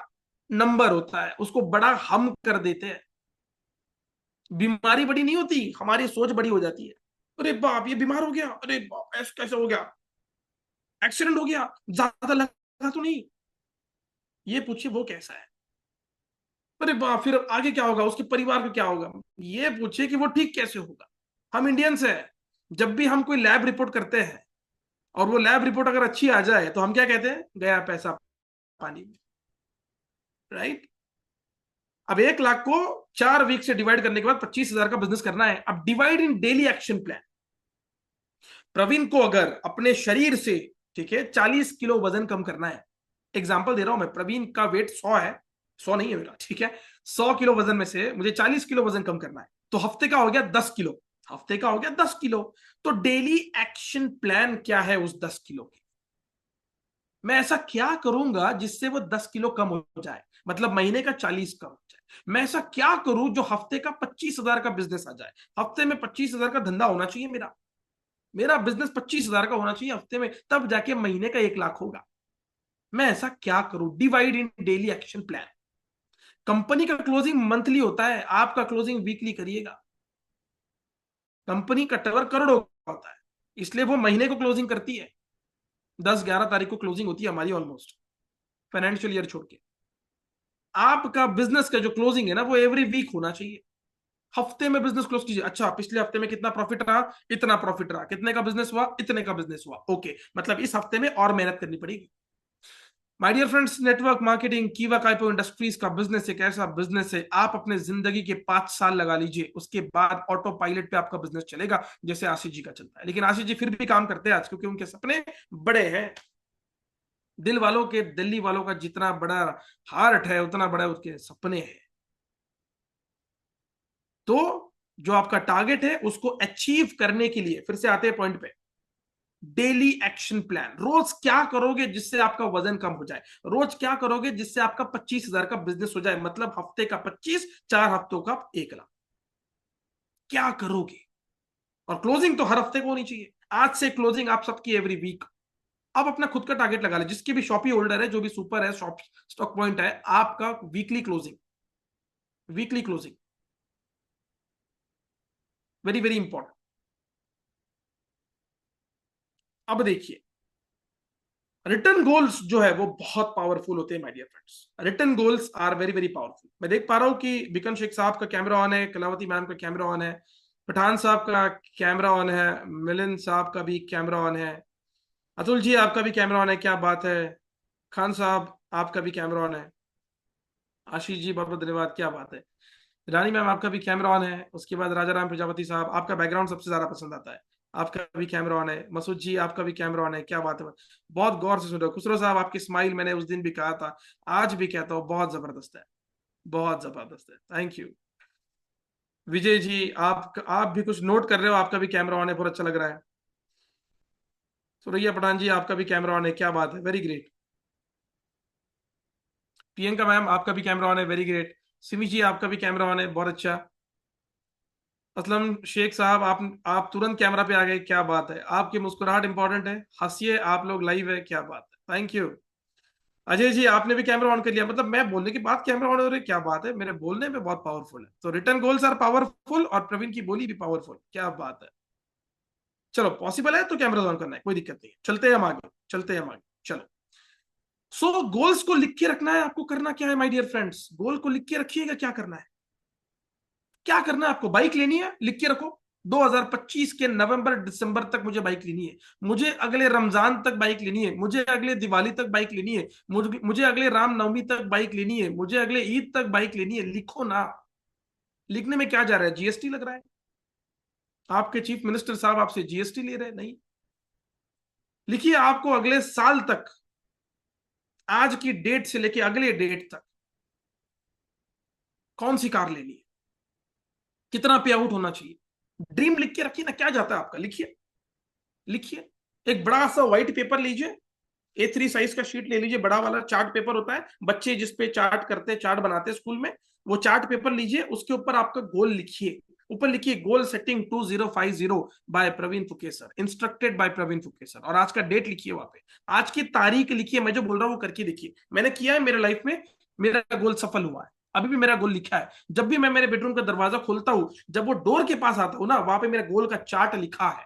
नंबर होता है, उसको बड़ा हम कर देते हैं। बीमारी बड़ी नहीं होती, हमारी सोच बड़ी हो जाती है। अरे बाप, ये बीमार हो गया, अरे बाप, ऐसे कैसे हो गया? एक्सीडेंट हो गया, ज्यादा लगा तो नहीं? ये पूछिए वो कैसा है। अरे बाप, फिर आगे क्या होगा, उसके परिवार को क्या होगा? ये पूछिए कि वो ठीक कैसे होगा। हम इंडियंस है, जब भी हम कोई लैब रिपोर्ट करते हैं, और वो लैब रिपोर्ट अगर अच्छी आ जाए तो हम क्या कहते हैं, गया पैसा पानी में, राइट। अब 1 लाख को 4 वीक से डिवाइड करने के बाद 25,000 का बिजनेस करना है। अब divide in daily action plan. Praveen को अगर अपने शरीर से, ठीक है, 40 किलो वजन कम करना है, एग्जाम्पल दे रहा हूं मैं, प्रवीण का वेट 100 है, 100 नहीं है मेरा, ठीक है, 100 किलो वजन में से मुझे 40 किलो वजन कम करना है, तो हफ्ते का हो गया 10 किलो, हफ्ते का हो गया 10 किलो। तो डेली एक्शन प्लान क्या है उस 10 किलो की, मैं ऐसा क्या करूंगा जिससे वो 10 किलो कम हो जाए, मतलब महीने का 40 कम हो जाए। मैं ऐसा क्या करूं जो हफ्ते का 25,000 का बिजनेस आ जाए, हफ्ते में 25,000 का धंधा होना चाहिए मेरा, मेरा बिजनेस 25,000 का होना चाहिए हफ्ते में, तब जाके महीने का 1 लाख होगा। मैं ऐसा क्या करूं, divide in daily action plan. Company का क्लोजिंग मंथली होता है, आपका क्लोजिंग वीकली करिएगा। कंपनी का टर्नओवर करोड़ों का होता है, इसलिए वो महीने को क्लोजिंग करती है, 10-11 तारीख को क्लोजिंग होती है हमारी ऑलमोस्ट, फाइनेंशियल ईयर छोड़ के। आपका बिजनेस का जो क्लोजिंग है ना, वो एवरी वीक होना चाहिए। हफ्ते में बिजनेस क्लोज कीजिए, अच्छा पिछले हफ्ते में कितना प्रॉफिट रहा, इतना प्रॉफिट रहा, कितने का बिजनेस हुआ, इतने का बिजनेस हुआ, ओके, मतलब इस हफ्ते में और मेहनत करनी पड़ेगी। My dear friends, network marketing, कीवा काइपो इंडस्ट्रीज का बिजनेस एक ऐसा बिजनेस है, आप अपने जिंदगी के 5 साल लगा लीजिए, उसके बाद ऑटो पायलट पे आपका बिजनेस चलेगा, जैसे आशीष जी का चलता है। लेकिन आशीष जी फिर भी काम करते हैं आज, क्योंकि उनके सपने बड़े हैं। दिल वालों के, दिल्ली वालों का जितना बड़ा हार्ट है उतना बड़ा उसके सपने हैं। तो जो आपका टारगेट है उसको अचीव करने के लिए, फिर से आते हैं पॉइंट पे, डेली एक्शन प्लान। रोज क्या करोगे जिससे आपका वजन कम हो जाए, रोज क्या करोगे जिससे आपका 25,000 का बिजनेस हो जाए, मतलब हफ्ते का 25, 4 हफ्तों का 1 लाख, क्या करोगे। और क्लोजिंग तो हर हफ्ते को होनी चाहिए, आज से क्लोजिंग आप सबकी एवरी वीक। अब अपना खुद का टारगेट लगा ले, जिसके भी शॉपी होल्डर है, जो भी सुपर है, शॉप स्टॉक पॉइंट है, आपका weekly closing, weekly closing very very important. अब देखिए, रिटर्न गोल्स जो है वो बहुत पावरफुल होते हैं my dear friends, written goals are very very powerful. मैं देख पा रहा हूं कि बिकन शेख साहब का कैमरा ऑन है, कलावती मैम का कैमरा ऑन है, पठान साहब का कैमरा ऑन है, मिलिंद साहब का भी कैमरा ऑन है, अतुल जी आपका भी कैमरा ऑन है, क्या बात है, खान साहब आपका भी कैमरा ऑन है, आशीष जी बहुत बहुत धन्यवाद, क्या बात है, रानी मैम आपका भी कैमरा ऑन है, उसके बाद राजा राम प्रजापति साहब, आपका बैकग्राउंड सबसे ज्यादा पसंद आता है, आपका भी कैमरा ऑन है, मसूद जी आपका भी कैमरा ऑन है, क्या बात है, बहुत गौर से सुन रहे हो। खुसरो साहब आपकी स्माइल मैंने उस दिन भी कहा था, आज भी कहता हूँ, बहुत जबरदस्त है, बहुत जबरदस्त है, थैंक यू। विजय जी आप भी कुछ नोट कर रहे हो, आपका भी कैमरा ऑन है, बहुत अच्छा लग रहा है। सुरैया पठान जी आपका भी कैमरा ऑन है, क्या बात है, वेरी ग्रेट। प्रियंका मैम आपका भी कैमरा ऑन है, वेरी ग्रेट। सिमी जी आपका भी कैमरा ऑन है, बहुत अच्छा। असलम शेख साहब आप तुरंत कैमरा पे आ गए, क्या बात है, आपकी मुस्कुराहट इंपॉर्टेंट है, हंसिए, आप लोग लाइव है, क्या बात है, थैंक यू। अजय जी आपने भी कैमरा ऑन कर लिया, मतलब मैं बोलने के बाद कैमरा ऑन हो रहा है, क्या बात है, मेरे बोलने में बहुत पावरफुल है। तो रिटर्न गोल्स आर पावरफुल और प्रवीण की बोली भी पावरफुल, क्या बात है। चलो पॉसिबल है तो कैमरा ऑन करना है, कोई दिक्कत नहीं है, चलते हैं हम आगे, चलते हैं हम आगे, चलो। सो गोल्स को लिख के रखना है आपको, करना क्या है माय डियर फ्रेंड्स, गोल को लिख के रखिएगा, क्या करना है, क्या करना है आपको, बाइक लेनी है, लिख के रखो, 2025 के नवंबर दिसंबर तक मुझे बाइक लेनी है, मुझे अगले रमजान तक बाइक लेनी है, मुझे अगले दिवाली तक बाइक लेनी है, मुझे अगले रामनवमी तक बाइक लेनी है, मुझे अगले ईद तक बाइक लेनी है, लिखो ना। लिखने में क्या जा रहा है, जीएसटी लग रहा है, आपके चीफ मिनिस्टर साहब आपसे जीएसटी ले रहे हैं, नहीं। लिखिए आपको अगले साल तक, आज की डेट से लेके अगले डेट तक कौन सी कार लेनी है, कितना पे आउट होना चाहिए, ड्रीम लिख के रखिए ना, क्या जाता है आपका, लिखिए, लिखिए। एक बड़ा सा व्हाइट पेपर लीजिए, A3 साइज का शीट ले लीजिए, बड़ा वाला चार्ट पेपर होता है, बच्चे जिसपे चार्ट करते हैं, चार्ट बनाते हैं स्कूल में, वो चार्ट पेपर लीजिए, उसके ऊपर आपका गोल लिखिए, ऊपर लिखिए goal setting 2050 by Praveen Phukesar, instructed by Praveen Phukesar, और आज का डेट लिखिए वहां पे, आज की तारीख लिखिए, मैं जो बोल रहा हूं वो करके देखिए, मैंने किया है मेरे लाइफ में, मेरा गोल सफल हुआ है, अभी भी मेरा गोल लिखा है, जब भी मैं मेरे बेडरूम का दरवाजा खोलता हूं, जब वो डोर के पास आता हूं ना, वहां पे मेरा गोल का चार्ट लिखा है।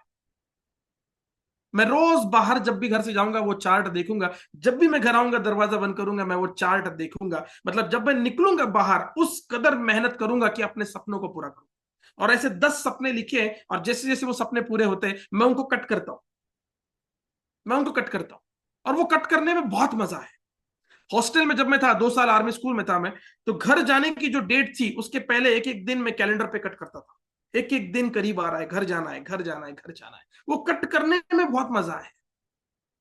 मैं रोज बाहर जब भी घर से जाऊंगा वो चार्ट देखूंगा, जब भी मैं घर आऊंगा दरवाजा बंद करूंगा मैं वो चार्ट देखूंगा, मतलब जब मैं निकलूंगा बाहर उस कदर मेहनत करूंगा कि अपने सपनों को पूरा करूं। और ऐसे 10 सपने लिखे, और जैसे जैसे वो सपने पूरे होते हैं मैं उनको कट करता हूं, मैं उनको कट करता हूं, और वो कट करने में बहुत मजा है। हॉस्टल में जब मैं था, 2 साल आर्मी स्कूल में था मैं, तो घर जाने की जो डेट थी उसके पहले एक एक दिन मैं कैलेंडर पे कट करता था। एक एक दिन करीब आ रहा है, घर जाना है, घर जाना है, घर जाना है। वो कट करने में बहुत मजा है।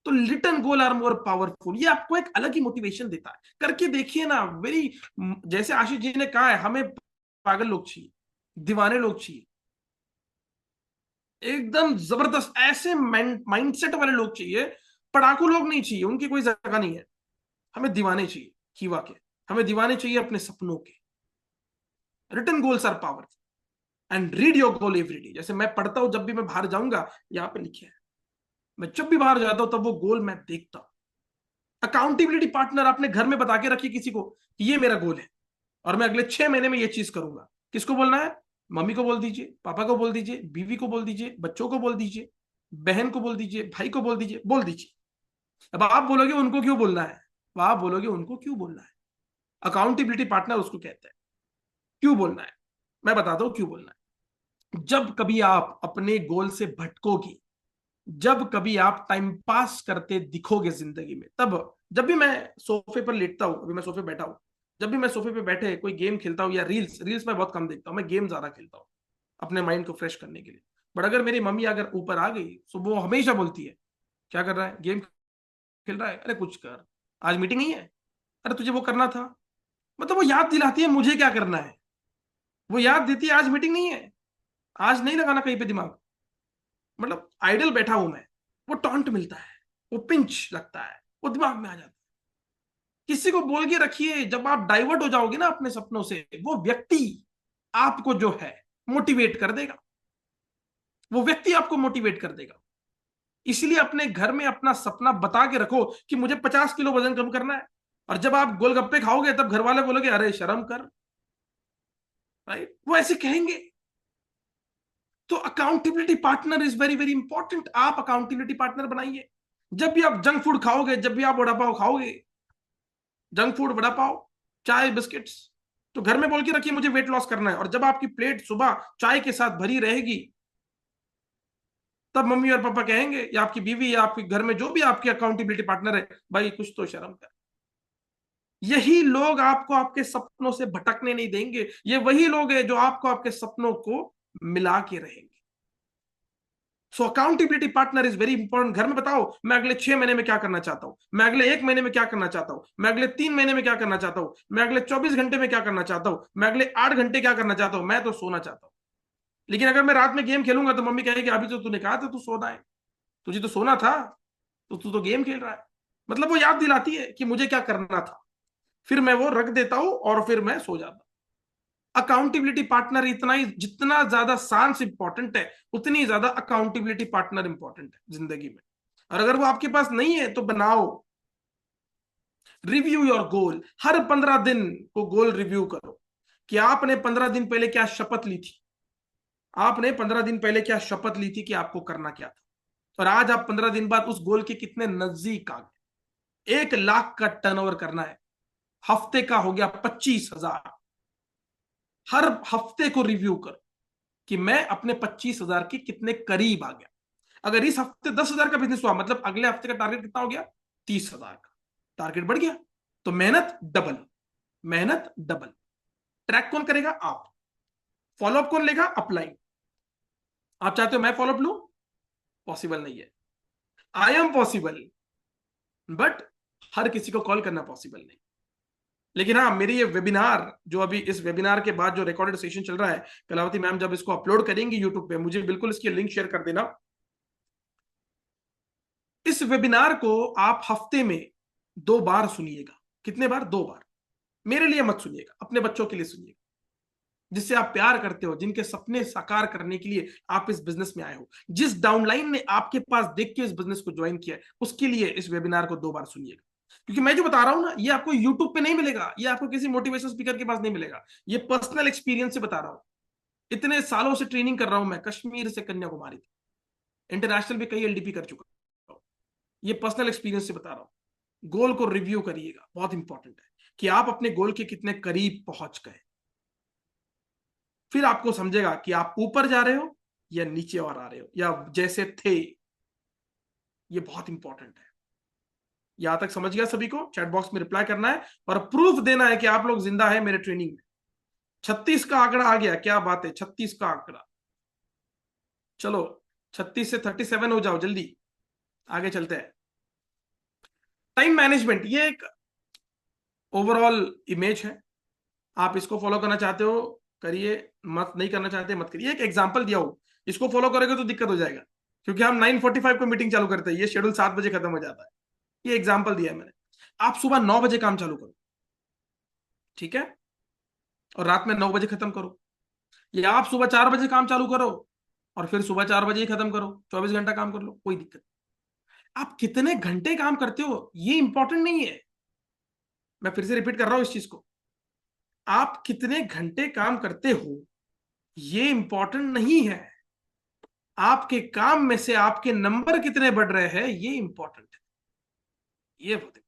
तो written goal are more powerful, ये आपको एक अलग ही मोटिवेशन देता है। करके देखिए ना, वेरी, जैसे आशीष जी ने कहा है, हमें पागल लोग चाहिए, दीवाने लोग चाहिए, एकदम जबरदस्त ऐसे माइंडसेट वाले लोग चाहिए। पढ़ाकू लोग नहीं चाहिए, उनकी कोई जगह नहीं है। हमें दीवाने चाहिए कीवा के, हमें दीवाने चाहिए अपने सपनों के। Written goals are power, and read your goal every day. जैसे मैं पढ़ता हूं, जब भी मैं बाहर जाऊंगा, यहाँ पे लिखे है, मैं जब भी बाहर जाता हूं तब वो गोल मैं देखता हूं। अकाउंटेबिलिटी पार्टनर आपने घर में बता के रखिए किसी को कि ये मेरा गोल है और मैं अगले 6 महीने में ये चीज करूंगा। किसको बोलना है? मम्मी को बोल दीजिए, पापा को बोल दीजिए, बीवी को बोल दीजिए, बच्चों को बोल दीजिए, बहन को बोल दीजिए, भाई को बोल दीजिए, बोल दीजिए। अब आप बोलोगे उनको क्यों बोलना है, आप बोलोगे उनको क्यों बोलना है। अकाउंटेबिलिटी पार्टनर उसको कहते हैं। क्यों बोलना है, मैं बताता हूं क्यों बोलना है। जब कभी आप अपने गोल से भटकोगे, जब कभी आप टाइम पास करते दिखोगे जिंदगी में, तब, जब भी मैं सोफे पर लेटता हूं, अभी मैं सोफे बैठा हूं, जब भी मैं सोफे पे बैठे कोई गेम खेलता हूं या रील्स रील्स मैं बहुत कम देखता हूं, मैं गेम ज्यादा खेलता हूं अपने माइंड को फ्रेश करने के लिए। बट अगर मेरी मम्मी अगर ऊपर आ गई तो वो हमेशा बोलती है, क्या कर रहा है? गेम खेल रहा है? अरे कुछ कर, आज मीटिंग नहीं है, अरे तुझे वो करना था। मतलब वो याद दिलाती है मुझे क्या करना है, वो याद देती है आज मीटिंग नहीं है, आज नहीं लगाना कहीं पे दिमाग। मतलब आइडल बैठा हूं मैं, वो टॉन्ट मिलता है, वो पिंच लगता है, वो दिमाग में आ जाता है। किसी को बोल के रखिए, जब आप डाइवर्ट हो जाओगे ना अपने सपनों से, वो व्यक्ति आपको जो है मोटिवेट कर देगा, वो व्यक्ति आपको मोटिवेट कर देगा। इसलिए अपने घर में अपना सपना बता के रखो कि मुझे 50 किलो वजन कम करना है, और जब आप गोलगप्पे खाओगे तब घर वाले बोलोगे अरे शर्म कर, राइट? वो ऐसे कहेंगे। तो accountability partner is very very important. आप अकाउंटेबिलिटी पार्टनर बनाइए। जब भी आप जंक फूड खाओगे, जब भी आप वड़ा पाव खाओगे, जंक फूड, वड़ा पाव, चाय, बिस्किट्स, तो घर में बोल के रखिए मुझे वेट लॉस करना है। और जब आपकी प्लेट सुबह चाय के साथ भरी रहेगी, तब मम्मी और पापा कहेंगे, या आपकी बीवी, या आपके घर में जो भी आपकी अकाउंटेबिलिटी पार्टनर है, भाई कुछ तो शर्म कर। यही लोग आपको आपके सपनों से भटकने नहीं देंगे। ये वही लोग हैं जो आपको आपके सपनों को मिला के रहेंगे। So accountability partner is very important. घर में बताओ मैं अगले 6 महीने में क्या करना चाहता हूं, मैं अगले 1 महीने में क्या करना चाहता हूं, मैं अगले 3 महीने में क्या करना चाहता हूं, मैं अगले 24 घंटे में क्या करना चाहता हूं, मैं अगले 8 घंटे क्या करना चाहता हूं। मैं तो सोना चाहता हूं, लेकिन अगर मैं रात में गेम खेलूंगा तो मम्मी कहेगी अभी तो तूने कहा था तू सोना है, तुझे तो सोना था, तो तू तो गेम खेल रहा है। मतलब वो याद दिलाती है कि मुझे क्या करना था, फिर मैं वो रख देता हूं और फिर मैं सो जाता हूं। अकाउंटेबिलिटी पार्टनर इतना ही, जितना ज्यादा सांस इंपॉर्टेंट है, उतनी ज्यादा अकाउंटेबिलिटी पार्टनर इंपॉर्टेंट है जिंदगी में। और अगर वो आपके पास नहीं है तो बनाओ। रिव्यू योर गोल, हर 15 दिन को गोल रिव्यू करो कि आपने 15 दिन पहले क्या शपथ ली थी, आपने 15 दिन पहले क्या शपथ ली थी कि आपको करना क्या था, और आज आप 15 दिन बाद उस गोल के कितने नजदीक आ गए। 1 लाख का टर्नओवर करना है, हफ्ते का हो गया 25,000। हर हफ्ते को रिव्यू करो कि मैं अपने 25,000 के कितने करीब आ गया। अगर इस हफ्ते 10,000 का बिजनेस हुआ, मतलब अगले हफ्ते का टारगेट कितना हो गया? 30,000 का। टारगेट बढ़ गया, तो मेहनत डबल, मेहनत डबल। ट्रैक कौन करेगा? आप। फॉलोअप कौन लेगा? अपलाइन। आप चाहते हो मैं फॉलोअप लू? पॉसिबल नहीं है। आई एम पॉसिबल, बट हर किसी को कॉल करना पॉसिबल नहीं। लेकिन हाँ, मेरी ये वेबिनार, जो अभी इस वेबिनार के बाद जो रिकॉर्डेड सेशन चल रहा है, कलावती मैम जब इसको अपलोड करेंगी यूट्यूब पे, मुझे बिल्कुल इसकी लिंक शेयर कर देना। इस वेबिनार को आप हफ्ते में 2 बार सुनिएगा। कितने बार? 2 बार। मेरे लिए मत सुनिएगा, अपने बच्चों के लिए सुनिएगा, जिससे आप प्यार करते हो, जिनके सपने साकार करने के लिए आप इस बिजनेस में आए हो, जिस डाउनलाइन ने आपके पास देख के इस बिजनेस को ज्वाइन किया है, उसके लिए इस वेबिनार को 2 बार सुनिएगा। क्योंकि मैं जो बता रहा हूं ना, ये आपको यूट्यूब पे नहीं मिलेगा, ये आपको किसी मोटिवेशन स्पीकर के पास नहीं मिलेगा, ये पर्सनल एक्सपीरियंस से बता रहा हूं। इतने सालों से ट्रेनिंग कर रहा हूं मैं, कश्मीर से कन्याकुमारी तक, इंटरनेशनल भी कई एलडीपी कर चुका हूं। ये पर्सनल एक्सपीरियंस से बता रहा हूं। गोल को रिव्यू करिएगा, बहुत इंपॉर्टेंट है कि आप अपने गोल के कितने करीब पहुंच गए। फिर आपको समझेगा कि आप ऊपर जा रहे हो या नीचे और आ रहे हो, या जैसे थे ये बहुत इंपॉर्टेंट है। यहां तक समझ गया सभी को? चैट बॉक्स में रिप्लाई करना है और प्रूफ देना है कि आप लोग जिंदा है मेरे ट्रेनिंग में। 36 का आंकड़ा आ गया, क्या बात है, 36 का आंकड़ा। चलो 36 से 37 हो जाओ जल्दी, आगे चलते हैं। टाइम मैनेजमेंट, ये एक ओवरऑल इमेज है। आप इसको फॉलो करना चाहते हो करिए, मत नहीं करना चाहते मत करिए। एक एग्जांपल दिया हो, इसको फॉलो करोगे तो दिक्कत हो जाएगा, क्योंकि हम 9:45 को मीटिंग चालू करते हैं, ये शेड्यूल 7 बजे खत्म हो जाता है। ये एग्जांपल दिया है मैंने। आप सुबह 9 बजे काम चालू करो, ठीक है, और रात में 9 बजे खत्म करो। या आप सुबह 4 बजे काम चालू करो और फिर सुबह 4 बजे ही खत्म करो, 24 घंटा काम कर लो, कोई दिक्कत नहीं। आप कितने घंटे काम करते हो ये इंपॉर्टेंट नहीं है। मैं फिर से रिपीट कर रहा हूं इस चीज को। आप कितने घंटे काम करते हो ये इंपॉर्टेंट नहीं है। आपके काम में से आपके नंबर कितने बढ़ रहे हैं ये इंपॉर्टेंट है। ये बहुत,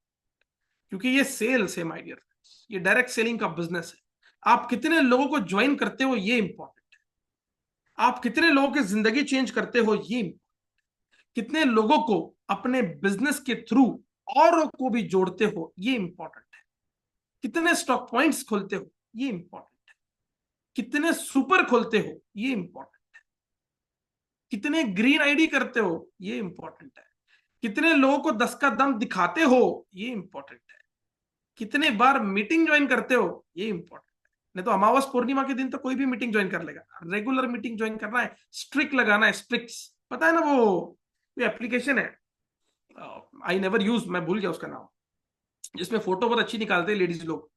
क्योंकि ये सेल्स है माय डियर, ये डायरेक्ट सेलिंग का बिजनेस है। आप कितने लोगों को ज्वाइन करते हो ये इंपॉर्टेंट है। आप कितने लोगों की जिंदगी चेंज करते हो ये, कितने लोगों को अपने बिजनेस के थ्रू औरों को भी जोड़ते हो ये इंपॉर्टेंट है। कितने स्टॉक पॉइंट्स खोलते हो ये इंपॉर्टेंट है। कितने सुपर खोलते हो ये इंपॉर्टेंट है। कितने ग्रीन आईडी करते हो ये इंपॉर्टेंट है। कितने लोगों को 10 का दम दिखाते हो ये इंपॉर्टेंट है। कितने बार मीटिंग ज्वाइन करते हो ये इंपॉर्टेंट है। नहीं तो अमावस पूर्णिमा के दिन तो कोई भी मीटिंग ज्वाइन कर लेगा। रेगुलर मीटिंग ज्वाइन करना है, स्ट्रिक लगाना है, स्ट्रिक्स, पता है ना वो एप्लीकेशन है, आई नेवर यूज, मैं भूल गया उसका नाम, जिसमें फोटो बहुत अच्छी निकालते हैं लेडीज लोग।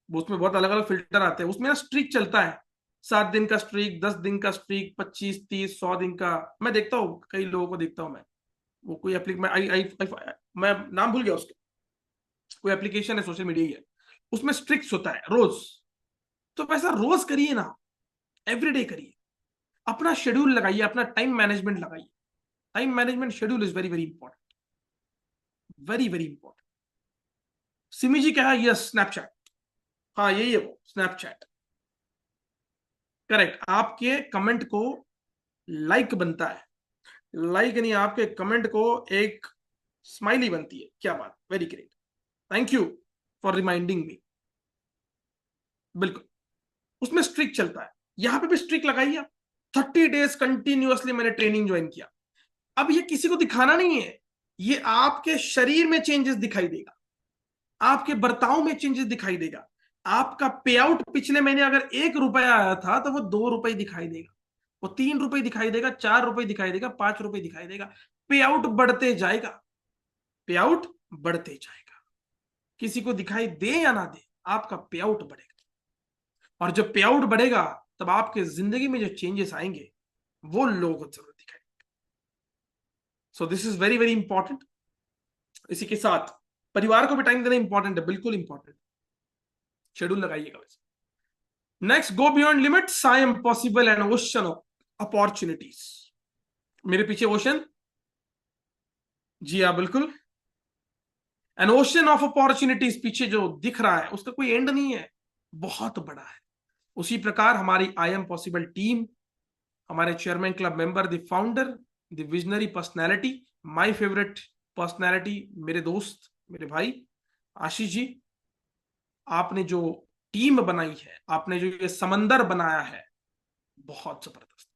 वो उसमें बहुत अलग अलग फिल्टर आते हैं, उसमें ना स्ट्रीक चलता है। 7 दिन का स्ट्रीक, 10 दिन का स्ट्रीक, 25, 30, 100 दिन का। मैं देखता हूँ कई लोगों को देखता हूँ मैं, वो कोई एप्लीकेशन, मैं नाम भूल गया उसका, कोई एप्लीकेशन है, सोशल मीडिया ही है, उसमें स्ट्रिक्स होता है रोज। तो वैसा रोज करिए ना, एवरीडे करिए। अपना शेड्यूल लगाइए, अपना टाइम मैनेजमेंट लगाइए। Time management schedule is very very important, very very important. Simi ji क्या है? यस, स्नैपचैट, हाँ यही है वो स्नैपचैट, करेक्ट। आपके कमेंट को लाइक बनता है, लाइक नहीं, आपके कमेंट को एक स्माइली बनती है। क्या बात, very great, thank you for reminding me. बिल्कुल, उसमें स्ट्रिक चलता है, यहां पे भी स्ट्रिक लगाइए आप। 30 डेज कंटिन्यूअसली मैंने ट्रेनिंग ज्वाइन किया। अब ये किसी को दिखाना नहीं है, ये आपके शरीर में चेंजेस दिखाई देगा, आपके बर्ताव में चेंजेस दिखाई देगा। आपका पे आउट पिछले महीने अगर 1 रुपया आया था तो वो 2 रुपए दिखाई देगा, वो 3 रुपए दिखाई देगा, 4 रुपए दिखाई देगा, 5 रुपए दिखाई देगा। पे आउट बढ़ते जाएगा, पे आउट बढ़ते जाएगा। किसी को दिखाई दे या ना दे, आपका पे आउट बढ़ेगा। और जब पे आउट बढ़ेगा तब आपके जिंदगी में जो चेंजेस आएंगे वो लोगों को जरूर दिखाई। सो this is very very important. इसी के साथ परिवार को भी टाइम देना इंपॉर्टेंट है, बिल्कुल इंपॉर्टेंट। शेड्यूल लगाइएगा वैसे। Next, go beyond limits, I am possible and ocean of opportunities. मेरे पीछे ओशन, जी हाँ बिल्कुल, एन ओशन ऑफ अपॉर्चुनिटीज, पीछे जो दिख रहा है उसका कोई एंड नहीं है, बहुत बड़ा है। उसी प्रकार हमारी आई एम पॉसिबल टीम, हमारे chairman club member, the founder, the visionary personality, my favourite personality, मेरे दोस्त, मेरे भाई आशीष जी, आपने जो टीम बनाई है, आपने जो ये समंदर बनाया है, बहुत जबरदस्त।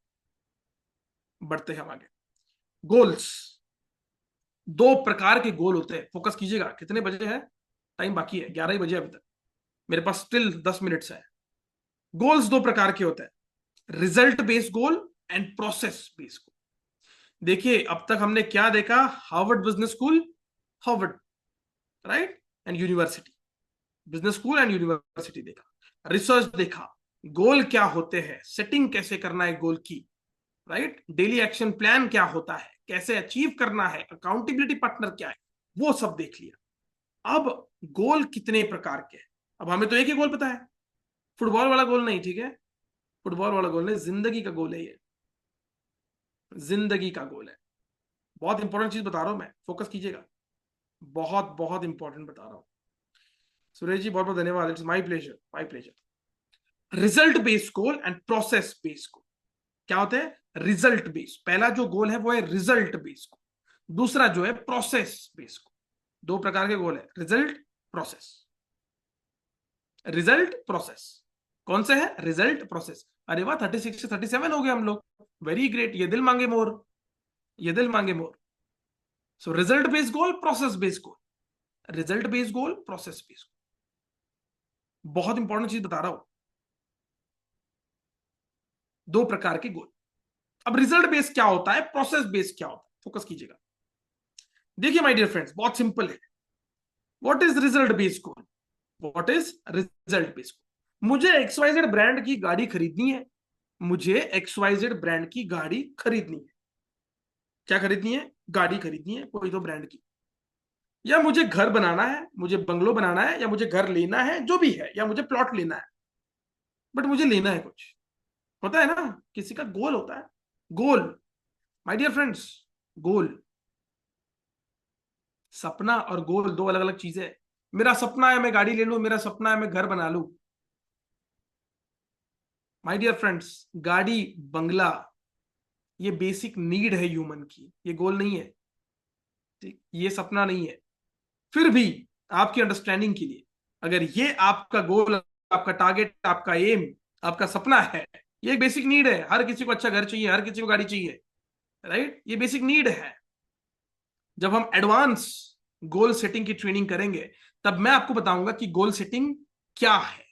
बढ़ते हैं हम आगे। गोल्स, 2 प्रकार के गोल होते हैं, फोकस कीजिएगा। कितने बजे है? टाइम बाकी है, 11 ही बजे अभी तक, मेरे पास स्टिल 10 मिनट्स है। गोल्स 2 प्रकार के होते हैं, result based goal and process based गोल। देखिए अब तक हमने क्या देखा? Harvard business school, Harvard, right, and university, business school and university देखा, रिसर्च देखा, गोल क्या होते हैं, सेटिंग कैसे करना है गोल की, राइट, डेली एक्शन प्लान क्या होता है, कैसे अचीव करना है, अकाउंटेबिलिटी पार्टनर क्या है, वो सब देख लिया। अब गोल कितने प्रकार के हैं? अब हमें तो एक ही गोल पता है, फुटबॉल वाला गोल नहीं, ठीक है, फुटबॉल वाला गोल नहीं, जिंदगी का गोल है ये, जिंदगी का गोल है। बहुत इंपॉर्टेंट चीज बता रहा हूं मैं, फोकस कीजिएगा, बहुत बहुत इंपॉर्टेंट बता रहा हूं। सुरेश जी बहुत बहुत धन्यवाद, it's my pleasure, my pleasure. Result based goal and process based goal क्या होते हैं? रिजल्ट बेस्ड, पहला जो गोल है वो है रिजल्ट बेस्ड गोल। दूसरा जो है प्रोसेस बेस्ड गोल। दो प्रकार के गोल है, रिजल्ट, प्रोसेस। Result, process. कौन से है? Result, process. अरे वाह, 36 से 37 हो गए हम लोग, वेरी ग्रेट। ये दिल मांगे मोर, ये दिल मांगे more. So result based goal, process based goal. Result based goal, process based goal. बहुत इंपॉर्टेंट चीज बता रहा हूं, दो प्रकार के गोल। अब रिजल्ट बेस्ड क्या होता है, प्रोसेस बेस्ड क्या होता है, फोकस कीजिएगा। देखिए माय डियर फ्रेंड्स, बहुत सिंपल है। What is result based goal? What is result based गोल? मुझे एक्सवाइजेड ब्रांड की गाड़ी खरीदनी है। मुझे एक्सवाइजेड ब्रांड की गाड़ी खरीदनी है। क्या खरीदनी है? गाड़ी खरीदनी है कोई तो ब्रांड की। या मुझे घर बनाना है, मुझे बंगलो बनाना है, या मुझे घर लेना है, जो भी है, या मुझे प्लॉट लेना है। बट मुझे लेना है कुछ, होता है ना, किसी का गोल होता है। गोल, माय डियर फ्रेंड्स, गोल। सपना और गोल दो अलग अलग चीजें हैं। मेरा सपना है मैं गाड़ी ले लूं, मेरा सपना है मैं घर बना लूं। माय डियर फ्रेंड्स, गाड़ी, बंगला, ये बेसिक नीड है ह्यूमन की, ये गोल नहीं है। ठीक, ये सपना नहीं है। फिर भी आपकी अंडरस्टैंडिंग के लिए, अगर ये आपका गोल, आपका टारगेट, आपका एम, आपका सपना है, ये एक बेसिक नीड है। हर किसी को अच्छा घर चाहिए, हर किसी को गाड़ी चाहिए, राइट? ये बेसिक नीड है। जब हम एडवांस गोल सेटिंग की ट्रेनिंग करेंगे, तब मैं आपको बताऊंगा कि गोल सेटिंग क्या है,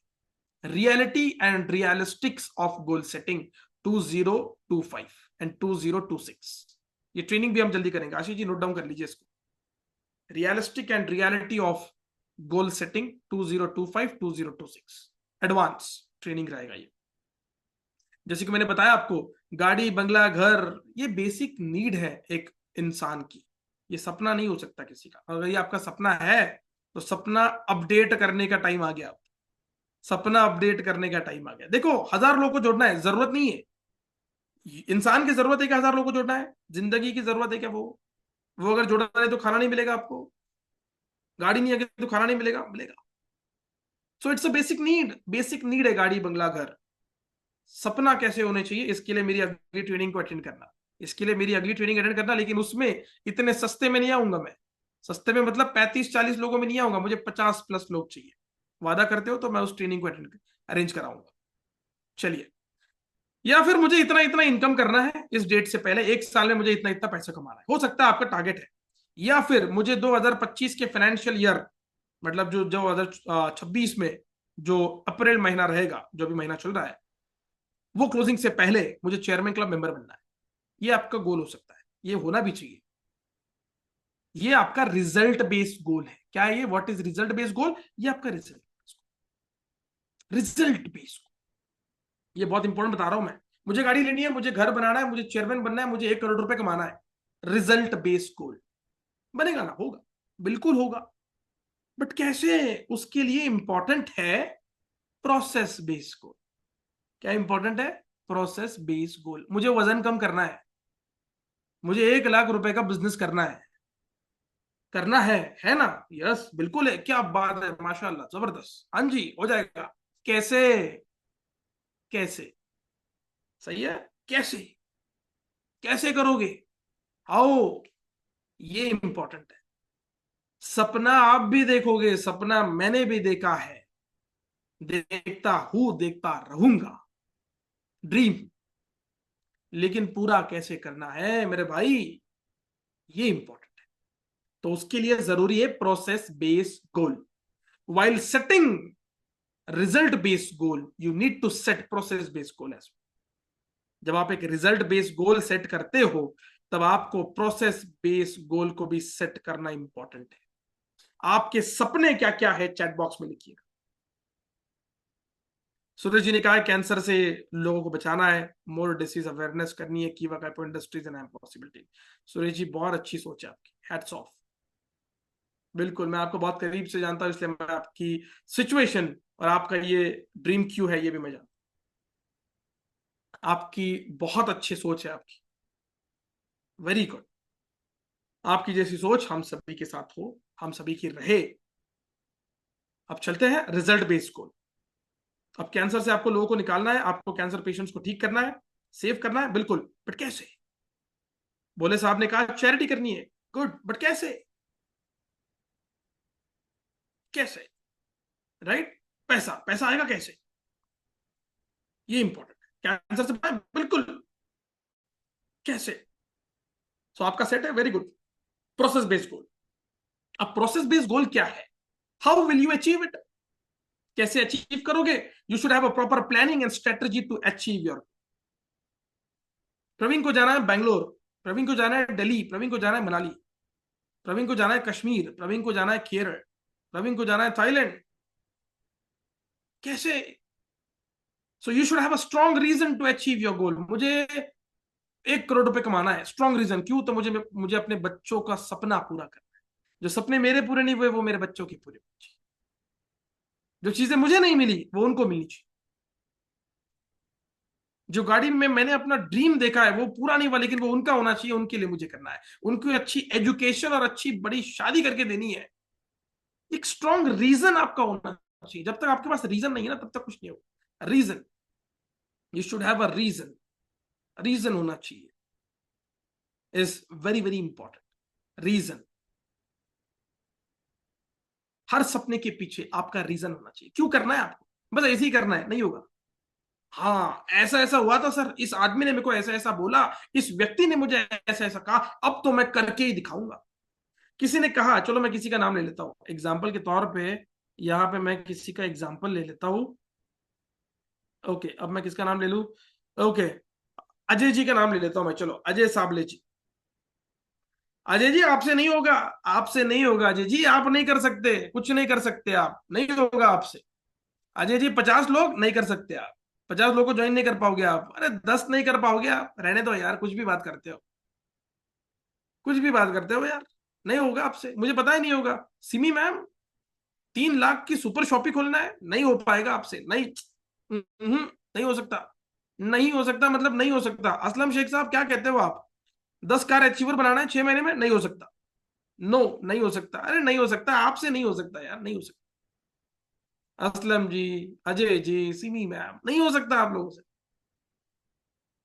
reality and realistics of goal setting 2025 and 2026। ये ट्रेनिंग भी हम जल्दी करेंगे। आशीष जी नोट डाउन कर लीजिए इसको, realistic and reality of goal setting 2025 2026 advance training रहेगा ये। जैसे कि मैंने बताया आपको, गाड़ी, बंगला, घर, ये बेसिक नीड है एक इंसान की। ये सपना नहीं हो सकता किसी का। अगर ये आपका सपना है, तो सपना अपडेट करने का टाइम आ गया। सपना अपडेट करने का टाइम आ गया। देखो, 1000 लोगों को जोड़ना है, जरूरत नहीं है। इंसान की जरूरत है कि 1000 लोगों को जोड़ना है? जिंदगी की जरूरत है क्या वो अगर जोड़ा नहीं तो खाना नहीं मिलेगा आपको। गाड़ी नहीं है तो खाना नहीं मिलेगा, मिलेगा। So it's a basic need, basic need है गाड़ी, बंगला, घर। सपना कैसे होने चाहिए, इसके लिए मेरी अगली ट्रेनिंग को अटेंड करना। इसके लिए मेरी अगली ट्रेनिंग अटेंड करना, लेकिन उसमें इतने सस्ते में नहीं आऊंगा मैं। सस्ते में मतलब 35-40 लोगों में नहीं आऊंगा, मुझे 50+ लोग चाहिए। वादा करते हो तो मैं उस ट्रेनिंग को अरेंज कराऊंगा। चलिए। या फिर मुझे इतना इतना इनकम करना है इस डेट से पहले, एक साल में मुझे इतना इतना पैसा कमाना है, हो सकता है आपका टारगेट है। या फिर मुझे 2025 के फाइनेंशियल ईयर, मतलब जो 2026 में जो अप्रैल महीना रहेगा, जो भी महीना चल रहा है, वो क्लोजिंग से पहले मुझे चेयरमैन क्लब मेंबर बनना है। ये आपका गोल हो सकता है, ये होना भी चाहिए। ये आपका रिजल्ट बेस्ड गोल है। क्या है ये? व्हाट इज रिजल्ट बेस्ड गोल? ये आपका रिजल्ट बेस्ड। ये बहुत इंपॉर्टेंट बता रहा हूं मैं। मुझे गाड़ी लेनी है, मुझे घर बनाना है, मुझे चेयरमैन बनना है, मुझे 1 करोड़ रुपए कमाना है। रिजल्ट बेस्ड गोल बनेगा ना? होगा, बिल्कुल होगा। बट कैसे? उसके लिए इंपॉर्टेंट है प्रोसेस बेस्ड गोल। क्या इंपॉर्टेंट है? प्रोसेस बेस्ड गोल। मुझे वजन कम करना है, मुझे 1 लाख रुपए का बिजनेस करना है। करना है ना? यस, बिल्कुल है। क्या बात है, माशाल्लाह, जबरदस्त। हाँ जी, हो जाएगा। कैसे? कैसे? सही है। कैसे? कैसे करोगे? हाउ? ये इंपॉर्टेंट है। सपना आप भी देखोगे, सपना मैंने भी देखा है, देखता हूं, देखता रहूंगा। ड्रीम, लेकिन पूरा कैसे करना है मेरे भाई, ये इंपॉर्टेंट है। तो उसके लिए जरूरी है process based goal. while setting result based goal you need to set process based goal as well. जब आप एक रिजल्ट बेस्ड गोल सेट करते हो, तब आपको प्रोसेस बेस्ड गोल को भी सेट करना इंपॉर्टेंट है। आपके सपने क्या क्या है, चैट बॉक्स में लिखिएगा। सूरज जी ने कहा कैंसर से लोगों को बचाना है, मोर डिसीज अवेयरनेस करनी है, कीवा काइपो इंडस्ट्रीज एंड पॉसिबिलिटी। सूरज जी बहुत अच्छी सोच है आपकी, हैट्स ऑफ। बिल्कुल, मैं आपको बहुत करीब से जानता हूं, इसलिए मैं आपकी सिचुएशन और आपका ये ड्रीम क्यों है ये भी मैं जानता हूं। आपकी बहुत अच्छी सोच है आपकी, वेरी गुड। आपकी जैसी सोच हम सभी के साथ हो, हम सभी की रहे। अब चलते हैं रिजल्ट बेस्ड गोल। अब कैंसर से आपको लोगों को निकालना है, आपको कैंसर पेशेंट्स को ठीक करना है, सेव करना है, बिल्कुल। बट कैसे? भोले साहब ने कहा चैरिटी करनी है। गुड, बट कैसे? कैसे? राइट? पैसा, पैसा आएगा कैसे? ये इंपॉर्टेंट है। क्या आंसर से पाए? बिल्कुल। कैसे? सो आपका सेट है, very good. Process based goal. अब प्रोसेस बेस्ड गोल क्या है? How will you achieve it? कैसे अचीव करोगे? You should have a proper planning and strategy to achieve your. Praveen को जाना है बैंगलोर, प्रवीण को जाना है दिल्ली, प्रवीण को जाना है मनाली, प्रवीण को जाना है कश्मीर, प्रवीण को जाना है केरल, प्रवीण को जाना है थाईलैंड। कैसे? So you should have a strong reason to achieve your goal. मुझे 1 करोड़ रुपए कमाना है, स्ट्रॉन्ग रीजन क्यों? तो मुझे मुझे अपने बच्चों का सपना पूरा करना है। जो सपने मेरे पूरे नहीं हुए वो मेरे बच्चों के पूरे होने चाहिए। जो चीजें मुझे नहीं मिली वो उनको मिलनी चाहिए। जो गाड़ी में मैंने अपना ड्रीम देखा है वो पूरा नहीं हुआ लेकिन वो उनका होना चाहिए, उनके लिए मुझे करना है। उनको अच्छी एजुकेशन और अच्छी बड़ी शादी करके देनी है। एक स्ट्रॉन्ग रीजन आपका होना चाहिए। जब तक आपके पास रीजन नहीं है ना तब तक कुछ नहीं होगा। Reason, you should have a reason. Reason होना चाहिए, is very very important. Reason, हर सपने के पीछे आपका रीजन होना चाहिए। क्यों करना है आपको? बस ऐसे ही करना है नहीं होगा। हाँ, ऐसा ऐसा हुआ था सर, इस आदमी ने मेरे को ऐसा ऐसा बोला, इस व्यक्ति ने मुझे ऐसा ऐसा कहा, अब तो मैं करके ही दिखाऊंगा। किसी ने कहा, चलो मैं किसी का नाम ले लेता हूं एग्जाम्पल के तौर पे। यहां पे मैं किसी का एग्जाम्पल ले लेता हूं। ओके, अब मैं किसका नाम ले लूं? ओके, अजय जी का नाम ले लेता हूं मैं। चलो, अजय साबले जी। अजय जी आपसे नहीं होगा, आपसे नहीं होगा अजय जी, आप नहीं कर सकते, कुछ नहीं कर सकते आप, नहीं होगा आपसे। अजय जी 50 लोग नहीं कर सकते आप, 50 लोग को ज्वाइन नहीं कर पाओगे आप। अरे 10 नहीं कर पाओगे आप, रहने दो यार, कुछ भी बात करते हो, कुछ भी बात करते हो यार। नहीं होगा आपसे, मुझे पता ही नहीं होगा। सिमी मैम, 3 लाख की सुपर शॉपिंग खोलना है, नहीं हो पाएगा आपसे, नहीं। नहीं हो सकता। नहीं हो सकता मतलब नहीं हो सकता। असलम शेख साहब क्या कहते हो आप? 10 कार अचीवर बनाना है 6 महीने में, नहीं हो सकता। नो, नहीं हो सकता। अरे नहीं हो सकता, आपसे नहीं हो सकता यार, नहीं हो सकता। असलम जी, अजय जी, सिमी मैम, नहीं हो सकता आप लोगों से।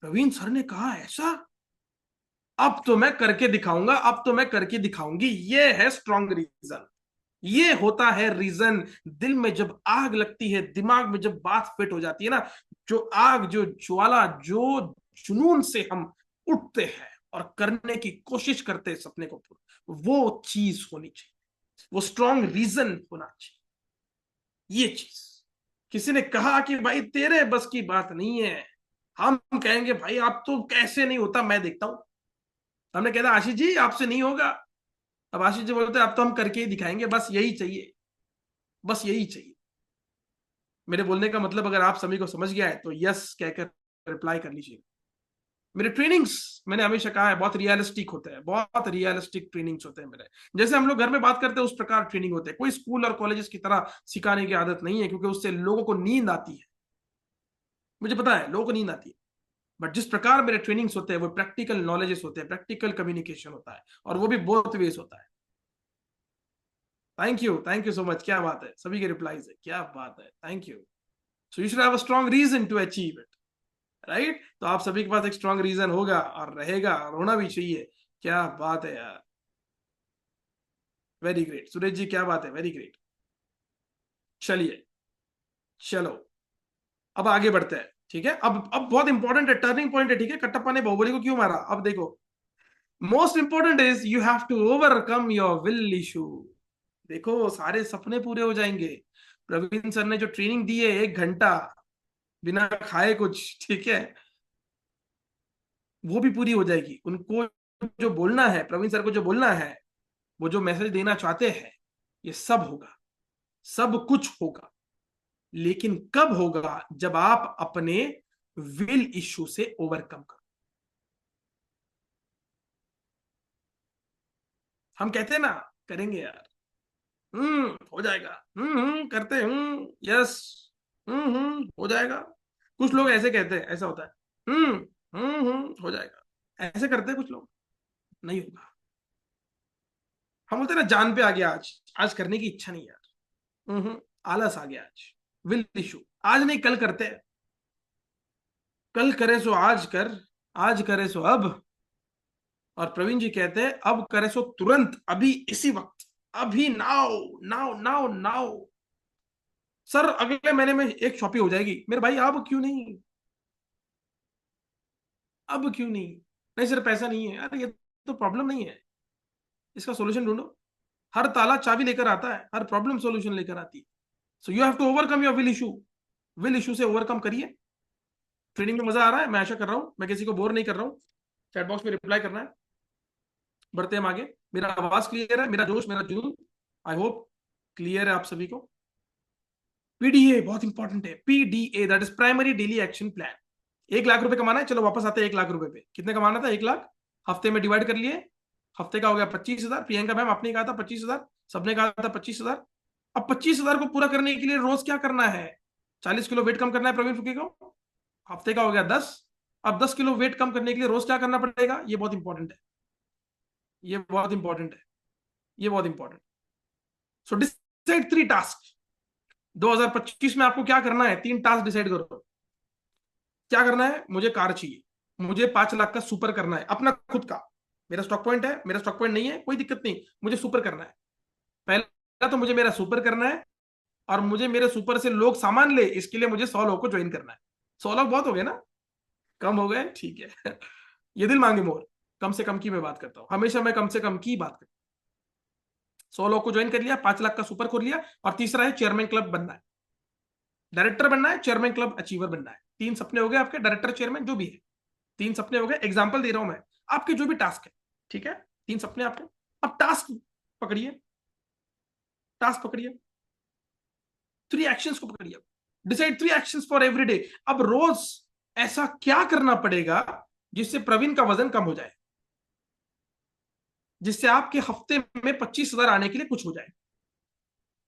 प्रवीण सर ने कहा ऐसा, अब तो मैं करके दिखाऊंगा, अब तो मैं करके दिखाऊंगी। ये है स्ट्रॉन्ग रीजन। ये होता है रीजन। दिल में जब आग लगती है, दिमाग में जब बात फिट हो जाती है ना, जो आग, जो ज्वाला, जो जुनून से हम उठते हैं और करने की कोशिश करते हैं सपने को पूरा, वो चीज होनी चाहिए। वो स्ट्रॉन्ग रीजन होना चाहिए। ये चीज, किसी ने कहा कि भाई तेरे बस की बात नहीं है, हम कहेंगे भाई आप तो कैसे नहीं होता, मैं देखता हूं। हमने कहता आशीष जी आपसे नहीं होगा। अब आशीष जी बोलते अब तो हम करके ही दिखाएंगे, बस यही चाहिए, बस यही चाहिए। मेरे बोलने का मतलब अगर आप सभी को समझ गया है तो यस कहकर रिप्लाई कर लीजिए। मेरे ट्रेनिंग्स, मैंने हमेशा कहा है, बहुत रियलिस्टिक होते हैं, बहुत रियलिस्टिक ट्रेनिंग्स होते हैं मेरे। जैसे हम लोग घर में बात करते हैं उस प्रकार ट्रेनिंग होते हैं। कोई स्कूल और कॉलेजेस की तरह सिखाने की आदत नहीं है, क्योंकि उससे लोगों को नींद आती है। मुझे पता है लोगों को नींद आती है। बट जिस प्रकार मेरे ट्रेनिंग्स होते हैं वो प्रैक्टिकल नॉलेजेस होते हैं, प्रैक्टिकल कम्युनिकेशन होता है, और वो भी बोथ वेज होता है। थैंक यू सो मच, क्या बात है, सभी के रिप्लाईज है, क्या बात है, thank you. So you should have a strong reason to achieve it, right? तो आप सभी के पास एक स्ट्रॉन्ग रीजन होगा और रहेगा और होना भी चाहिए। क्या बात है यार, वेरी ग्रेट सुरेश जी, क्या बात है, वेरी ग्रेट। चलिए, चलो, अब आगे बढ़ते हैं। ठीक है, अब बहुत इंपॉर्टेंट है, टर्निंग पॉइंट है। ठीक है, कटप्पा ने बाहुबली को क्यों मारा, अब देखो। Most important is you have to overcome your will issue. देखो, सारे सपने पूरे हो जाएंगे। प्रवीण सर ने जो ट्रेनिंग दी है 1 घंटा बिना खाए कुछ, ठीक है, वो भी पूरी हो जाएगी। उनको जो बोलना है, प्रवीण सर को जो बोलना है, वो जो मैसेज देना चाहते हैं, ये सब होगा, सब कुछ होगा। लेकिन कब होगा? जब आप अपने विल इश्यू से ओवरकम करो। हम कहते हैं ना, करेंगे यार, हो जाएगा, करते हैं, यस, हो जाएगा। कुछ लोग ऐसे कहते हैं, ऐसा होता है, हो जाएगा, ऐसे करते हैं कुछ लोग। नहीं होगा। हम बोलते हैं ना, जान पे आ गया, आज आज करने की इच्छा नहीं यार, आलस आ गया आज, विल इशू। आज नहीं कल करते हैं, कल करे सो आज कर, आज करे सो अब, और प्रवीण जी कहते हैं अब करे सो तुरंत, अभी इसी वक्त, अभी now now now now. Sir अगले महीने में एक शॉपिंग हो जाएगी। मेरे भाई अब क्यों नहीं, अब क्यों नहीं? नहीं सर पैसा नहीं है यार, ये तो प्रॉब्लम नहीं है, इसका सॉल्यूशन ढूंढो। हर ताला चाबी लेकर आता है, हर प्रॉब्लम सॉल्यूशन लेकर आती है। So you have to overcome your will issue. Will issue से ओवरकम करिए। ट्रेनिंग में मजा आ रहा है, मैं आशा कर रहा हूं मैं किसी को बोर नहीं कर रहा हूं। चैट बॉक्स में रिप्लाई करना है। बढ़ते हम आगे। मेरा आवाज क्लियर है, मेरा जोश, मेरा जुनून आई होप क्लियर है आप सभी को। पीडीए बहुत इंपॉर्टेंट है। PDA that is primary daily action plan. 1 lakh रुपए कमाना है, चलो वापस आते हैं 1 लाख रुपए पे। कितने कमाना था? 1 लाख। हफ्ते में डिवाइड कर लिए, हफ्ते का हो गया 25,000। प्रियंका मैम आपने कहा था 25,000, सबने कहा था 25,000। अब 25,000 को पूरा करने के लिए रोज क्या करना है? 40 किलो वेट कम करना है प्रवीण फुके को। हफ्ते का हो गया 10। अब 10 किलो वेट कम करने के लिए रोज क्या करना पड़ेगा? ये बहुत इंपॉर्टेंट है, ये बहुत इंपॉर्टेंट है, ये बहुत इंपॉर्टेंट। So decide 3 task. 2025 में आपको क्या करना है? 3 टास्क डिसाइड करो। क्या करना है? मुझे कार चाहिए, मुझे 5 लाख का सुपर करना है अपना खुद का। मेरा स्टॉक पॉइंट है, मेरा स्टॉक पॉइंट नहीं है, कोई दिक्कत नहीं, मुझे सुपर करना है। पहला तो मुझे मेरा सुपर करना है, और मुझे मेरे सुपर से लोग सामान ले, इसके लिए मुझे 100 लोगों को ज्वाइन करना है। 100 लोग बहुत हो गए ना? कम हो गए, ठीक है। ये दिल मांगे मोर। कम से कम की मैं बात करता हूं, हमेशा मैं कम से कम की बात करता हूं। 100 लोग को ज्वाइन कर लिया, 5 लाख का सुपर खोल लिया। और तीसरा है चेयरमैन क्लब बनना है, डायरेक्टर बनना है, चेयरमैन क्लब अचीवर बनना है। 3 सपने हो गए आपके, डायरेक्टर चेयरमैन जो भी है। 3 सपने हो गए, एग्जाम्पल दे रहा हूं मैं, आपके जो भी टास्क है, ठीक है? 3 सपने आपके। अब टास्क पकड़िए, टास्क पकड़िए, 3 एक्शंस को पकड़िए। Decide 3 actions for every day. अब रोज ऐसा क्या करना पड़ेगा जिससे प्रवीण का वजन कम हो जाए, जिससे आपके हफ्ते में 25,000 आने के लिए कुछ हो जाए?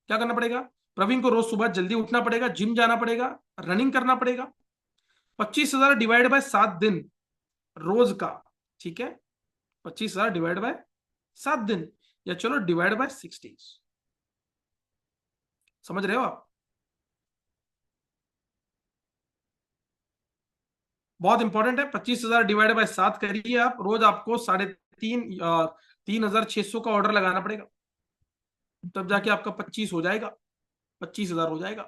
क्या करना पड़ेगा? प्रवीण को रोज सुबह जल्दी उठना पड़ेगा, जिम जाना पड़ेगा, रनिंग करना पड़ेगा। 25,000 डिवाइड बाय 7 दिन रोज का, ठीक है? 25,000 डिवाइड बाय 7 दिन, या चलो डिवाइड बाय 6 डेज। समझ रहे हो आप? बहुत इंपॉर्टेंट है। 25,000 डिवाइड बाय 7 करिए आप। रोज आपको 3,500 का ऑर्डर लगाना पड़ेगा, तब जाके आपका 25 हो जाएगा, 25,000 हो जाएगा।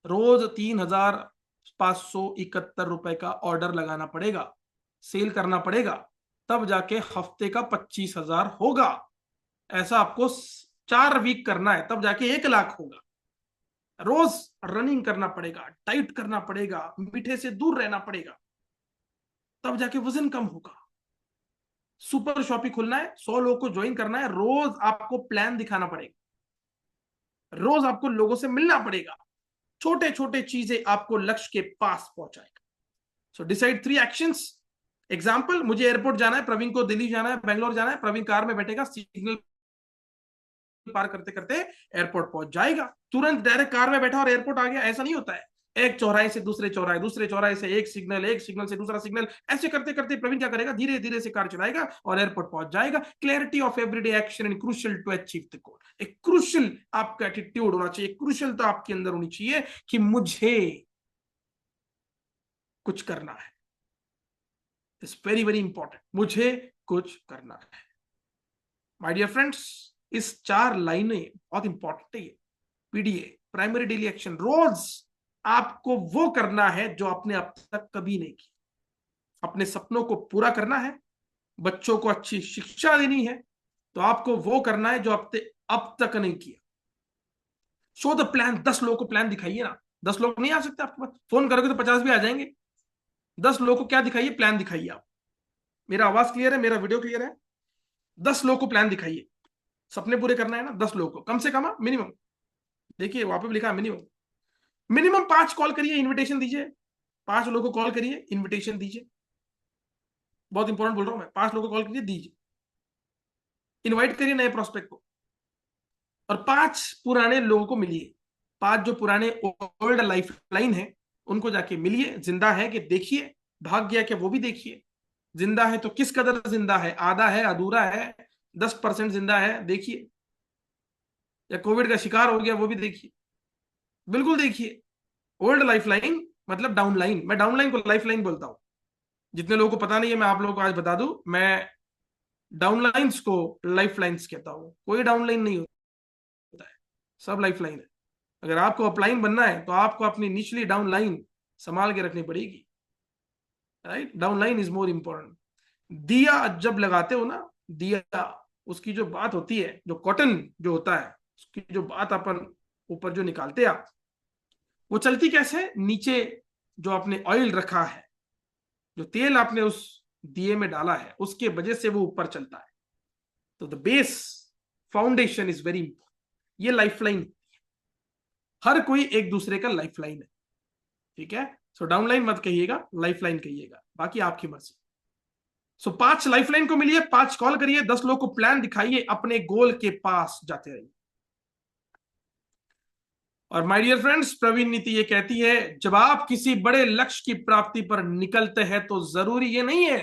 रोज 3,571 रुपए का ऑर्डर लगाना पड़ेगा, सेल करना पड़ेगा, तब जाके हफ्ते का 25,000 होगा। ऐसा आपको 4 वीक करना है, तब जाके 1 लाख होगा। रोज रनिंग करना पड़ेगा, डाइट करना पड़ेगा, मीठे से दूर रहना पड़ेगा, तब जाके वजन कम होगा। सुपर शॉपिंग खुलना है, 100 लोगों को ज्वाइन करना है, रोज आपको प्लान दिखाना पड़ेगा, रोज आपको लोगों से मिलना पड़ेगा। छोटे छोटे चीजें आपको लक्ष्य के पास पहुंचाएगा। So decide 3 actions. एग्जाम्पल, मुझे एयरपोर्ट जाना है, प्रवीण को दिल्ली जाना है, बैंगलोर जाना है। प्रवीण कार में बैठेगा, सिग्नल पार करते करते एयरपोर्ट पहुंच जाएगा। तुरंत डायरेक्ट कार में बैठा और एयरपोर्ट आ गया, ऐसा नहीं होता है। एक चौराहे से दूसरे चौराहे, दूसरे चौराहे से एक सिग्नल, एक सिग्नल से दूसरा सिग्नल, ऐसे करते करते प्रवीण क्या करेगा? धीरे धीरे से कार चलाएगा और एयरपोर्ट पहुंच जाएगा। Clarity of everyday action and crucial to achieve the goal. एक क्रूशियल आपका एटीट्यूड होना चाहिए, क्रूशियलता आपके अंदर होनी चाहिए कि मुझे कुछ करना है। इट्स वेरी वेरी इंपॉर्टेंट, मुझे कुछ करना है। माय डियर फ्रेंड्स, इस 4 लाइनें बहुत इंपॉर्टेंट है। पीडीए प्राइमरी डेली एक्शन, रोज आपको वो करना है जो आपने अब तक कभी नहीं किया। अपने सपनों को पूरा करना है, बच्चों को अच्छी शिक्षा देनी है, तो आपको वो करना है जो अब तक नहीं किया। Show the plan. 10 लोगों को प्लान दिखाइए ना। 10 लोग नहीं आ सकते आपके पास? फोन करोगे तो 50 भी आ जाएंगे। 10 लोगों को क्या दिखाइए? प्लान दिखाइए आप। मेरा आवाज क्लियर है, मेरा वीडियो क्लियर है? 10 लोगों को प्लान दिखाइए। सपने पूरे करना है ना 10 लोगों को, कम से कम मिनिमम। देखिए वहां पे भी लिखा है मिनिमम। मिनिमम 5 कॉल करिए, इनविटेशन दीजिए। 5 लोगों को कॉल करिए, इनविटेशन दीजिए। बहुत इंपॉर्टेंट बोल रहा हूं मैं, 5 लोगों को कॉल करिए, दीजिए, इनवाइट करिए नए प्रोस्पेक्ट को। और 5 पुराने लोगों को मिलिए। 5 जो पुराने ओल्ड लाइफ लाइन है उनको जाके मिलिए। जिंदा है कि देखिए, भाग गया क्या वो भी देखिए। जिंदा है तो किस कदर जिंदा है, आधा है, अधूरा है, 10% जिंदा है, देखिए। या कोविड का शिकार हो गया वो भी देखिए, बिल्कुल देखिए। ओल्ड लाइफ लाइन मतलब डाउन लाइन, मैं डाउन लाइन को लाइफ लाइन बोलता हूं। जितने लोगों को पता नहीं है, मैं आप लोगों को आज बता दूं। मैं डाउनलाइंस को लाइफ लाइन्स कहता हूं। कोई डाउनलाइन नहीं होता है, सब लाइफ लाइन है। अगर आपको अपलाइन बनना है तो आपको अपनी निचली डाउन लाइन संभाल के रखनी पड़ेगी, right. Down line is more important. दिया जब लगाते हो ना, दिया, उसकी जो बात होती है, जो कॉटन जो होता है, उसकी जो बात अपन ऊपर जो निकालते हैं आप, वो चलती कैसे है? नीचे जो आपने ऑयल रखा है, जो तेल आपने उस दिए में डाला है, उसके वजह से वो ऊपर चलता है। तो the base foundation is very important. ये लाइफलाइन, हर कोई एक दूसरे का लाइफलाइन है, ठीक है। सो डाउनलाइन मत कहिएगा, लाइफलाइन कहिएगा, बाकी आपकी मर्जी। सो 5 लाइफलाइन को मिलिए, 5 कॉल करिए, 10 लोग को प्लान दिखाइए, अपने गोल के पास जाते रहिए। और माय डियर फ्रेंड्स, प्रवीण नीति ये कहती है, जब आप किसी बड़े लक्ष्य की प्राप्ति पर निकलते हैं तो जरूरी ये नहीं है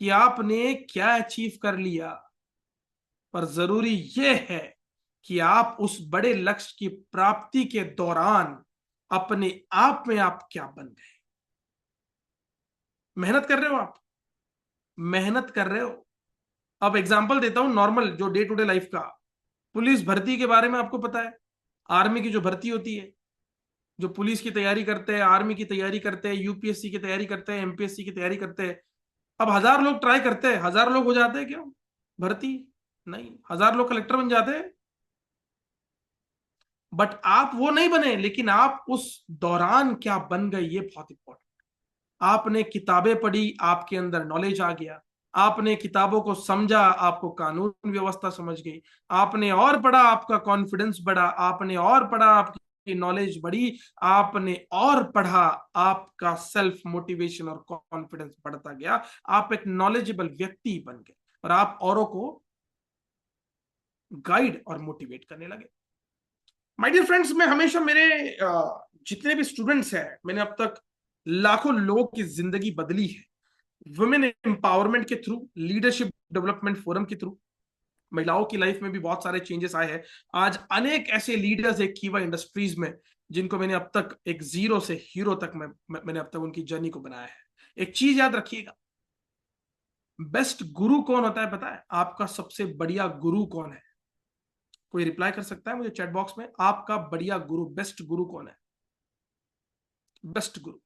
कि आपने क्या अचीव कर लिया, पर जरूरी यह है कि आप उस बड़े लक्ष्य की प्राप्ति के दौरान अपने आप में आप क्या बन गए। मेहनत कर रहे हो आप, मेहनत कर रहे हो। अब एग्जांपल देता हूं नॉर्मल जो डे टू डे लाइफ का। पुलिस भर्ती के बारे में आपको पता है, आर्मी की जो भर्ती होती है, जो पुलिस की तैयारी करते हैं, आर्मी की तैयारी करते हैं, यूपीएससी की तैयारी करते हैं, एमपीएससी की तैयारी करते हैं। अब 1000 लोग ट्राई करते हैं, 1000 लोग हो जाते हैं क्या भर्ती? नहीं, 1000 लोग कलेक्टर बन जाते हैं। बट आप वो नहीं बने, लेकिन आप उस दौरान क्या बन गए, ये बहुत इंपॉर्टेंट। आपने किताबें पढ़ी, आपके अंदर नॉलेज आ गया, आपने किताबों को समझा, आपको कानून व्यवस्था समझ गई, आपने और पढ़ा, आपका कॉन्फिडेंस बढ़ा, आपने और पढ़ा, आपकी नॉलेज बढ़ी, आपने और पढ़ा, आपका सेल्फ मोटिवेशन और कॉन्फिडेंस बढ़ता गया, आप एक नॉलेजेबल व्यक्ति बन गए और आप औरों को गाइड और मोटिवेट करने लगे। माय डियर फ्रेंड्स, मैं हमेशा मेरे जितने भी स्टूडेंट्स हैं, मैंने अब तक लाखों लोगों की जिंदगी बदली है। वुमेन एम्पावरमेंट के थ्रू, लीडरशिप डेवलपमेंट फोरम के थ्रू, महिलाओं की लाइफ में भी बहुत सारे चेंजेस आए हैं। आज अनेक ऐसे लीडर्स है कीवा इंडस्ट्रीज में, जिनको मैंने अब तक एक जीरो से हीरो तक मैंने अब तक उनकी जर्नी को बनाया है। एक चीज याद रखिएगा, बेस्ट गुरु कौन होता है पता है? आपका सबसे बढ़िया गुरु कौन है? कोई रिप्लाई कर सकता है मुझे चैट बॉक्स में? आपका बढ़िया गुरु, बेस्ट गुरु कौन है? बेस्ट गुरु।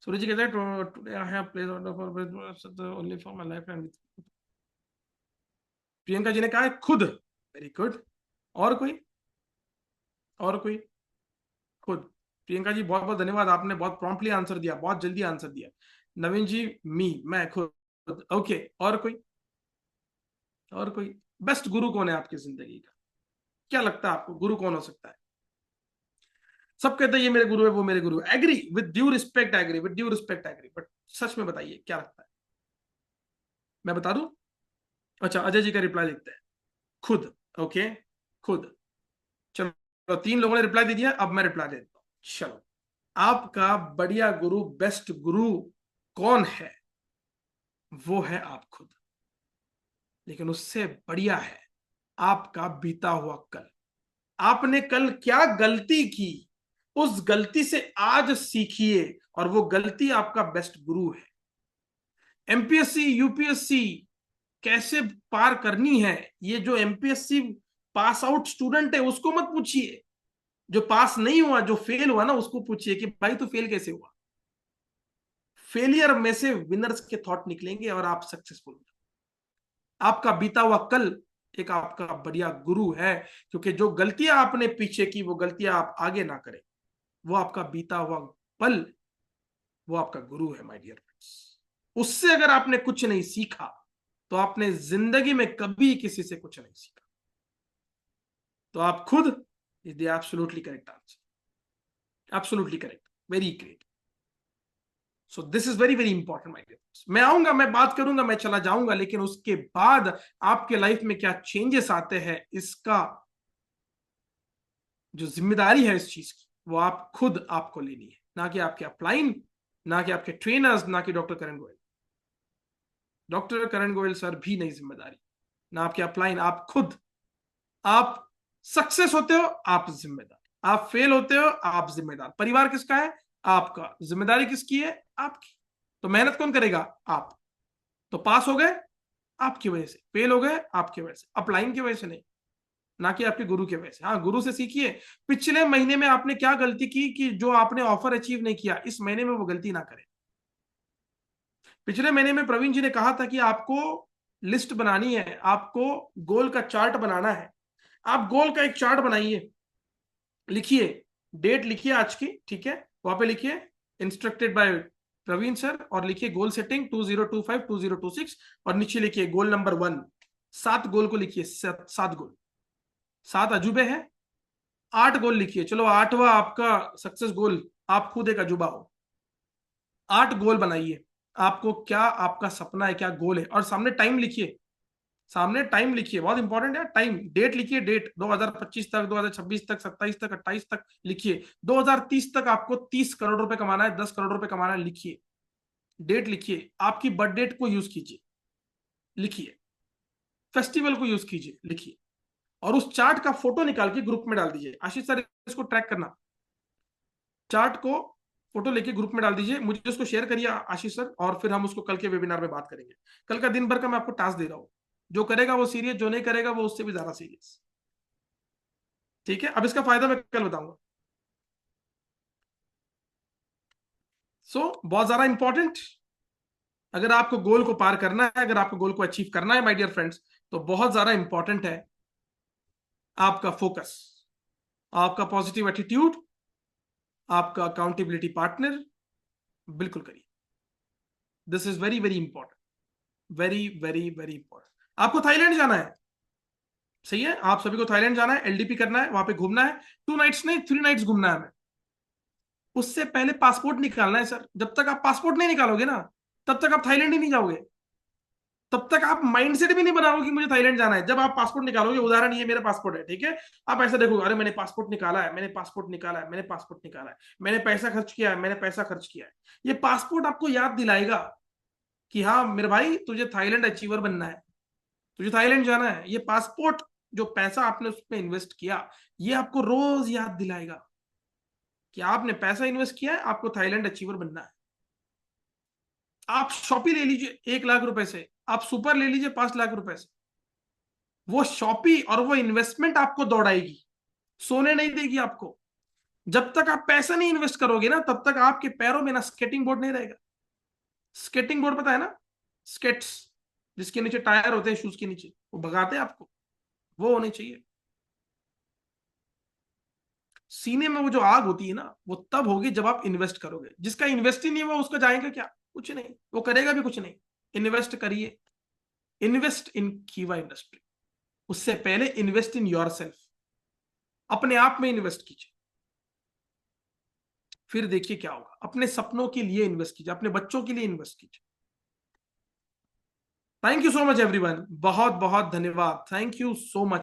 सूरज जी कहते हैं, today I have place order for only for my life end. Priyanka ji ने कहा है खुद। Very good. और कोई? और कोई? खुद। प्रियंका जी बहुत बहुत धन्यवाद, आपने बहुत प्रॉम्प्टली आंसर दिया, बहुत जल्दी आंसर दिया। नवीन जी, मैं खुद। ओके, और कोई? और कोई? बेस्ट गुरु कौन है आपकी जिंदगी का? क्या लगता है आपको गुरु कौन हो सकता है? सब कहते हैं ये मेरे गुरु है, वो मेरे गुरु है। Agree with due respect, agree with due respect, agree, but सच में बताइए क्या लगता है? मैं बता दूं? अच्छा, अजय जी का रिप्लाई लिखते हैं, खुद। ओके, खुद। चलो, 3 लोगों ने रिप्लाई दे दिया, अब मैं रिप्लाई देता हूं। चलो, आपका बढ़िया गुरु, बेस्ट गुरु कौन है? वो है आप खुद। लेकिन उससे बढ़िया है आपका बीता हुआ कल। आपने कल क्या गलती की, उस गलती से आज सीखिए, और वो गलती आपका बेस्ट गुरु है। एमपीएससी यूपीएससी कैसे पार करनी है, ये जो एमपीएससी पास आउट स्टूडेंट है उसको मत पूछिए। जो पास नहीं हुआ, जो फेल हुआ ना, उसको पूछिए कि भाई तू फेल कैसे हुआ। फेलियर में से विनर्स के थॉट निकलेंगे और आप सक्सेसफुल हो। आपका बीता हुआ कल एक आपका बढ़िया गुरु है, क्योंकि जो गलतियां आपने पीछे की, वो गलतियां आप आगे ना करें। वो आपका बीता हुआ पल, वो आपका गुरु है माय डियर फ्रेंड्स। उससे अगर आपने कुछ नहीं सीखा, तो आपने जिंदगी में कभी किसी से कुछ नहीं सीखा। तो आप खुद is the absolutely correct answer, absolutely correct, very great. So this is very very important my dear. मैं आऊंगा, मैं बात करूंगा, मैं चला जाऊंगा, लेकिन उसके बाद आपके लाइफ में क्या चेंजेस आते हैं, इसका जो जिम्मेदारी है इस चीज की, वो आप खुद आपको लेनी है, ना कि आपके अपलाइन, ना कि आपके ट्रेनर्स, ना कि डॉक्टर करण गोयल। डॉक्टर करण गोयल सर भी नहीं जिम्मेदारी, ना आपके अपलाइन, आप खुद। आप सक्सेस होते हो, आप जिम्मेदार। आप फेल होते हो, आप जिम्मेदार। परिवार किसका है? आपका। जिम्मेदारी किसकी है? आपकी। तो मेहनत कौन करेगा? आप। तो पास हो गए, आपकी वजह से फेल हो गए, आपकी वजह से, अपलाइन की वजह से नहीं, ना कि आपके गुरु की वजह से। हाँ, गुरु से सीखिए, पिछले महीने में आपने क्या गलती की कि जो आपने ऑफर अचीव नहीं किया, इस महीने में वो गलती ना करें। पिछले महीने में प्रवीण जी ने कहा था कि आपको लिस्ट बनानी है, आपको गोल का चार्ट बनाना है। आप गोल का एक चार्ट बनाइए, लिखिए, डेट लिखिए आज की, ठीक है, वहां पे लिखिए इंस्ट्रक्टेड बाय प्रवीण सर, और लिखिए गोल सेटिंग 2025 2026, और नीचे लिखिए गोल नंबर 1। 7 गोल को लिखिए, 7 गोल, 7 अजूबे हैं, 8 गोल लिखिए। चलो 8वां आपका सक्सेस गोल, आप खुद एक अजूबा हो। 8 गोल बनाइए, आपको क्या आपका सपना है, क्या गोल है, और सामने टाइम लिखिए, सामने टाइम लिखिए, बहुत इंपॉर्टेंट है टाइम। डेट लिखिए, डेट 2025 तक, 2026 तक, 27 तक, 28 तक लिखिए। 2030 तक आपको 30 करोड़ रुपए कमाना है, 10 करोड़ रुपए कमाना है, लिखिए, डेट लिखिए। आपकी बर्थ डेट को यूज कीजिए, लिखिए, फेस्टिवल को यूज कीजिए, लिखिए, और उस चार्ट का फोटो निकाल के ग्रुप में डाल दीजिए। आशीष सर, इसको ट्रैक करना, चार्ट को फोटो लेके ग्रुप में डाल दीजिए, मुझे उसको शेयर करिए आशीष सर, और फिर हम उसको कल के वेबिनार में बात करेंगे। कल का दिन भर का मैं आपको टास्क दे रहा हूं, जो करेगा वो सीरियस, जो नहीं करेगा वो उससे भी ज्यादा सीरियस। ठीक है, अब इसका फायदा मैं कल बताऊंगा। बहुत ज्यादा इंपॉर्टेंट, अगर आपको गोल को पार करना है, अगर आपको गोल को अचीव करना है माय डियर फ्रेंड्स, तो बहुत ज्यादा इंपॉर्टेंट है आपका फोकस, आपका पॉजिटिव एटीट्यूड, आपका अकाउंटेबिलिटी पार्टनर। बिल्कुल करिए, this is very very important, very very very important. आपको थाईलैंड जाना है, सही है, आप सभी को थाईलैंड जाना है, एलडीपी करना है, वहां पे घूमना है, 2 नाइट्स नहीं 3 नाइट्स घूमना है हमें। उससे पहले पासपोर्ट निकालना है सर, जब तक आप पासपोर्ट नहीं निकालोगे ना, तब तक आप थाईलैंड ही नहीं जाओगे, तब तक आप माइंडसेट भी नहीं बनाओगे कि मुझे थाईलैंड जाना है। जब आप पासपोर्ट निकालोगे, उदाहरण ये मेरा पासपोर्ट है, ठीक है, आप ऐसा देखोगे, अरे मैंने पासपोर्ट निकाला है, मैंने पासपोर्ट निकाला है, मैंने पासपोर्ट निकाला है, मैंने पैसा खर्च किया है, मैंने पैसा खर्च किया है। ये पासपोर्ट आपको याद दिलाएगा कि हाँ मेरे भाई, तुझे थाईलैंड अचीवर बनना है, तुझे थाईलैंड जाना है। ये पासपोर्ट, जो पैसा आपने उसमें इन्वेस्ट किया, ये आपको रोज याद दिलाएगा कि आपने पैसा इन्वेस्ट किया है, आपको थाईलैंड अचीवर बनना है। आप शॉपी ले लीजिए 1 लाख रुपए से, आप सुपर ले लीजिए 5 लाख रुपए से, वो शॉपी और वो इन्वेस्टमेंट आपको दौड़ाएगी, सोने नहीं देगी आपको। जब तक आप पैसा नहीं इन्वेस्ट करोगे ना, तब तक आपके पैरों में ना स्केटिंग बोर्ड नहीं रहेगा। स्केटिंग बोर्ड पता है ना, स्केट्स, जिसके नीचे टायर होते हैं शूज के नीचे, वो भगाते हैं आपको, वो होने चाहिए। सीने में वो जो आग होती है ना, वो तब होगी जब आप इन्वेस्ट करोगे। जिसका इन्वेस्ट ही नहीं हुआ, उसका जाएगा क्या? कुछ नहीं, वो करेगा भी कुछ नहीं। इन्वेस्ट करिए, इन्वेस्ट इन कीवा इंडस्ट्री। उससे पहले इन्वेस्ट इन योर सेल्फ, अपने आप में इन्वेस्ट कीजिए, फिर देखिए क्या होगा। अपने सपनों के लिए इन्वेस्ट कीजिए, अपने बच्चों के लिए इन्वेस्ट कीजिए। Thank you so much everyone, बहुत बहुत धन्यवाद, थैंक यू सो मच।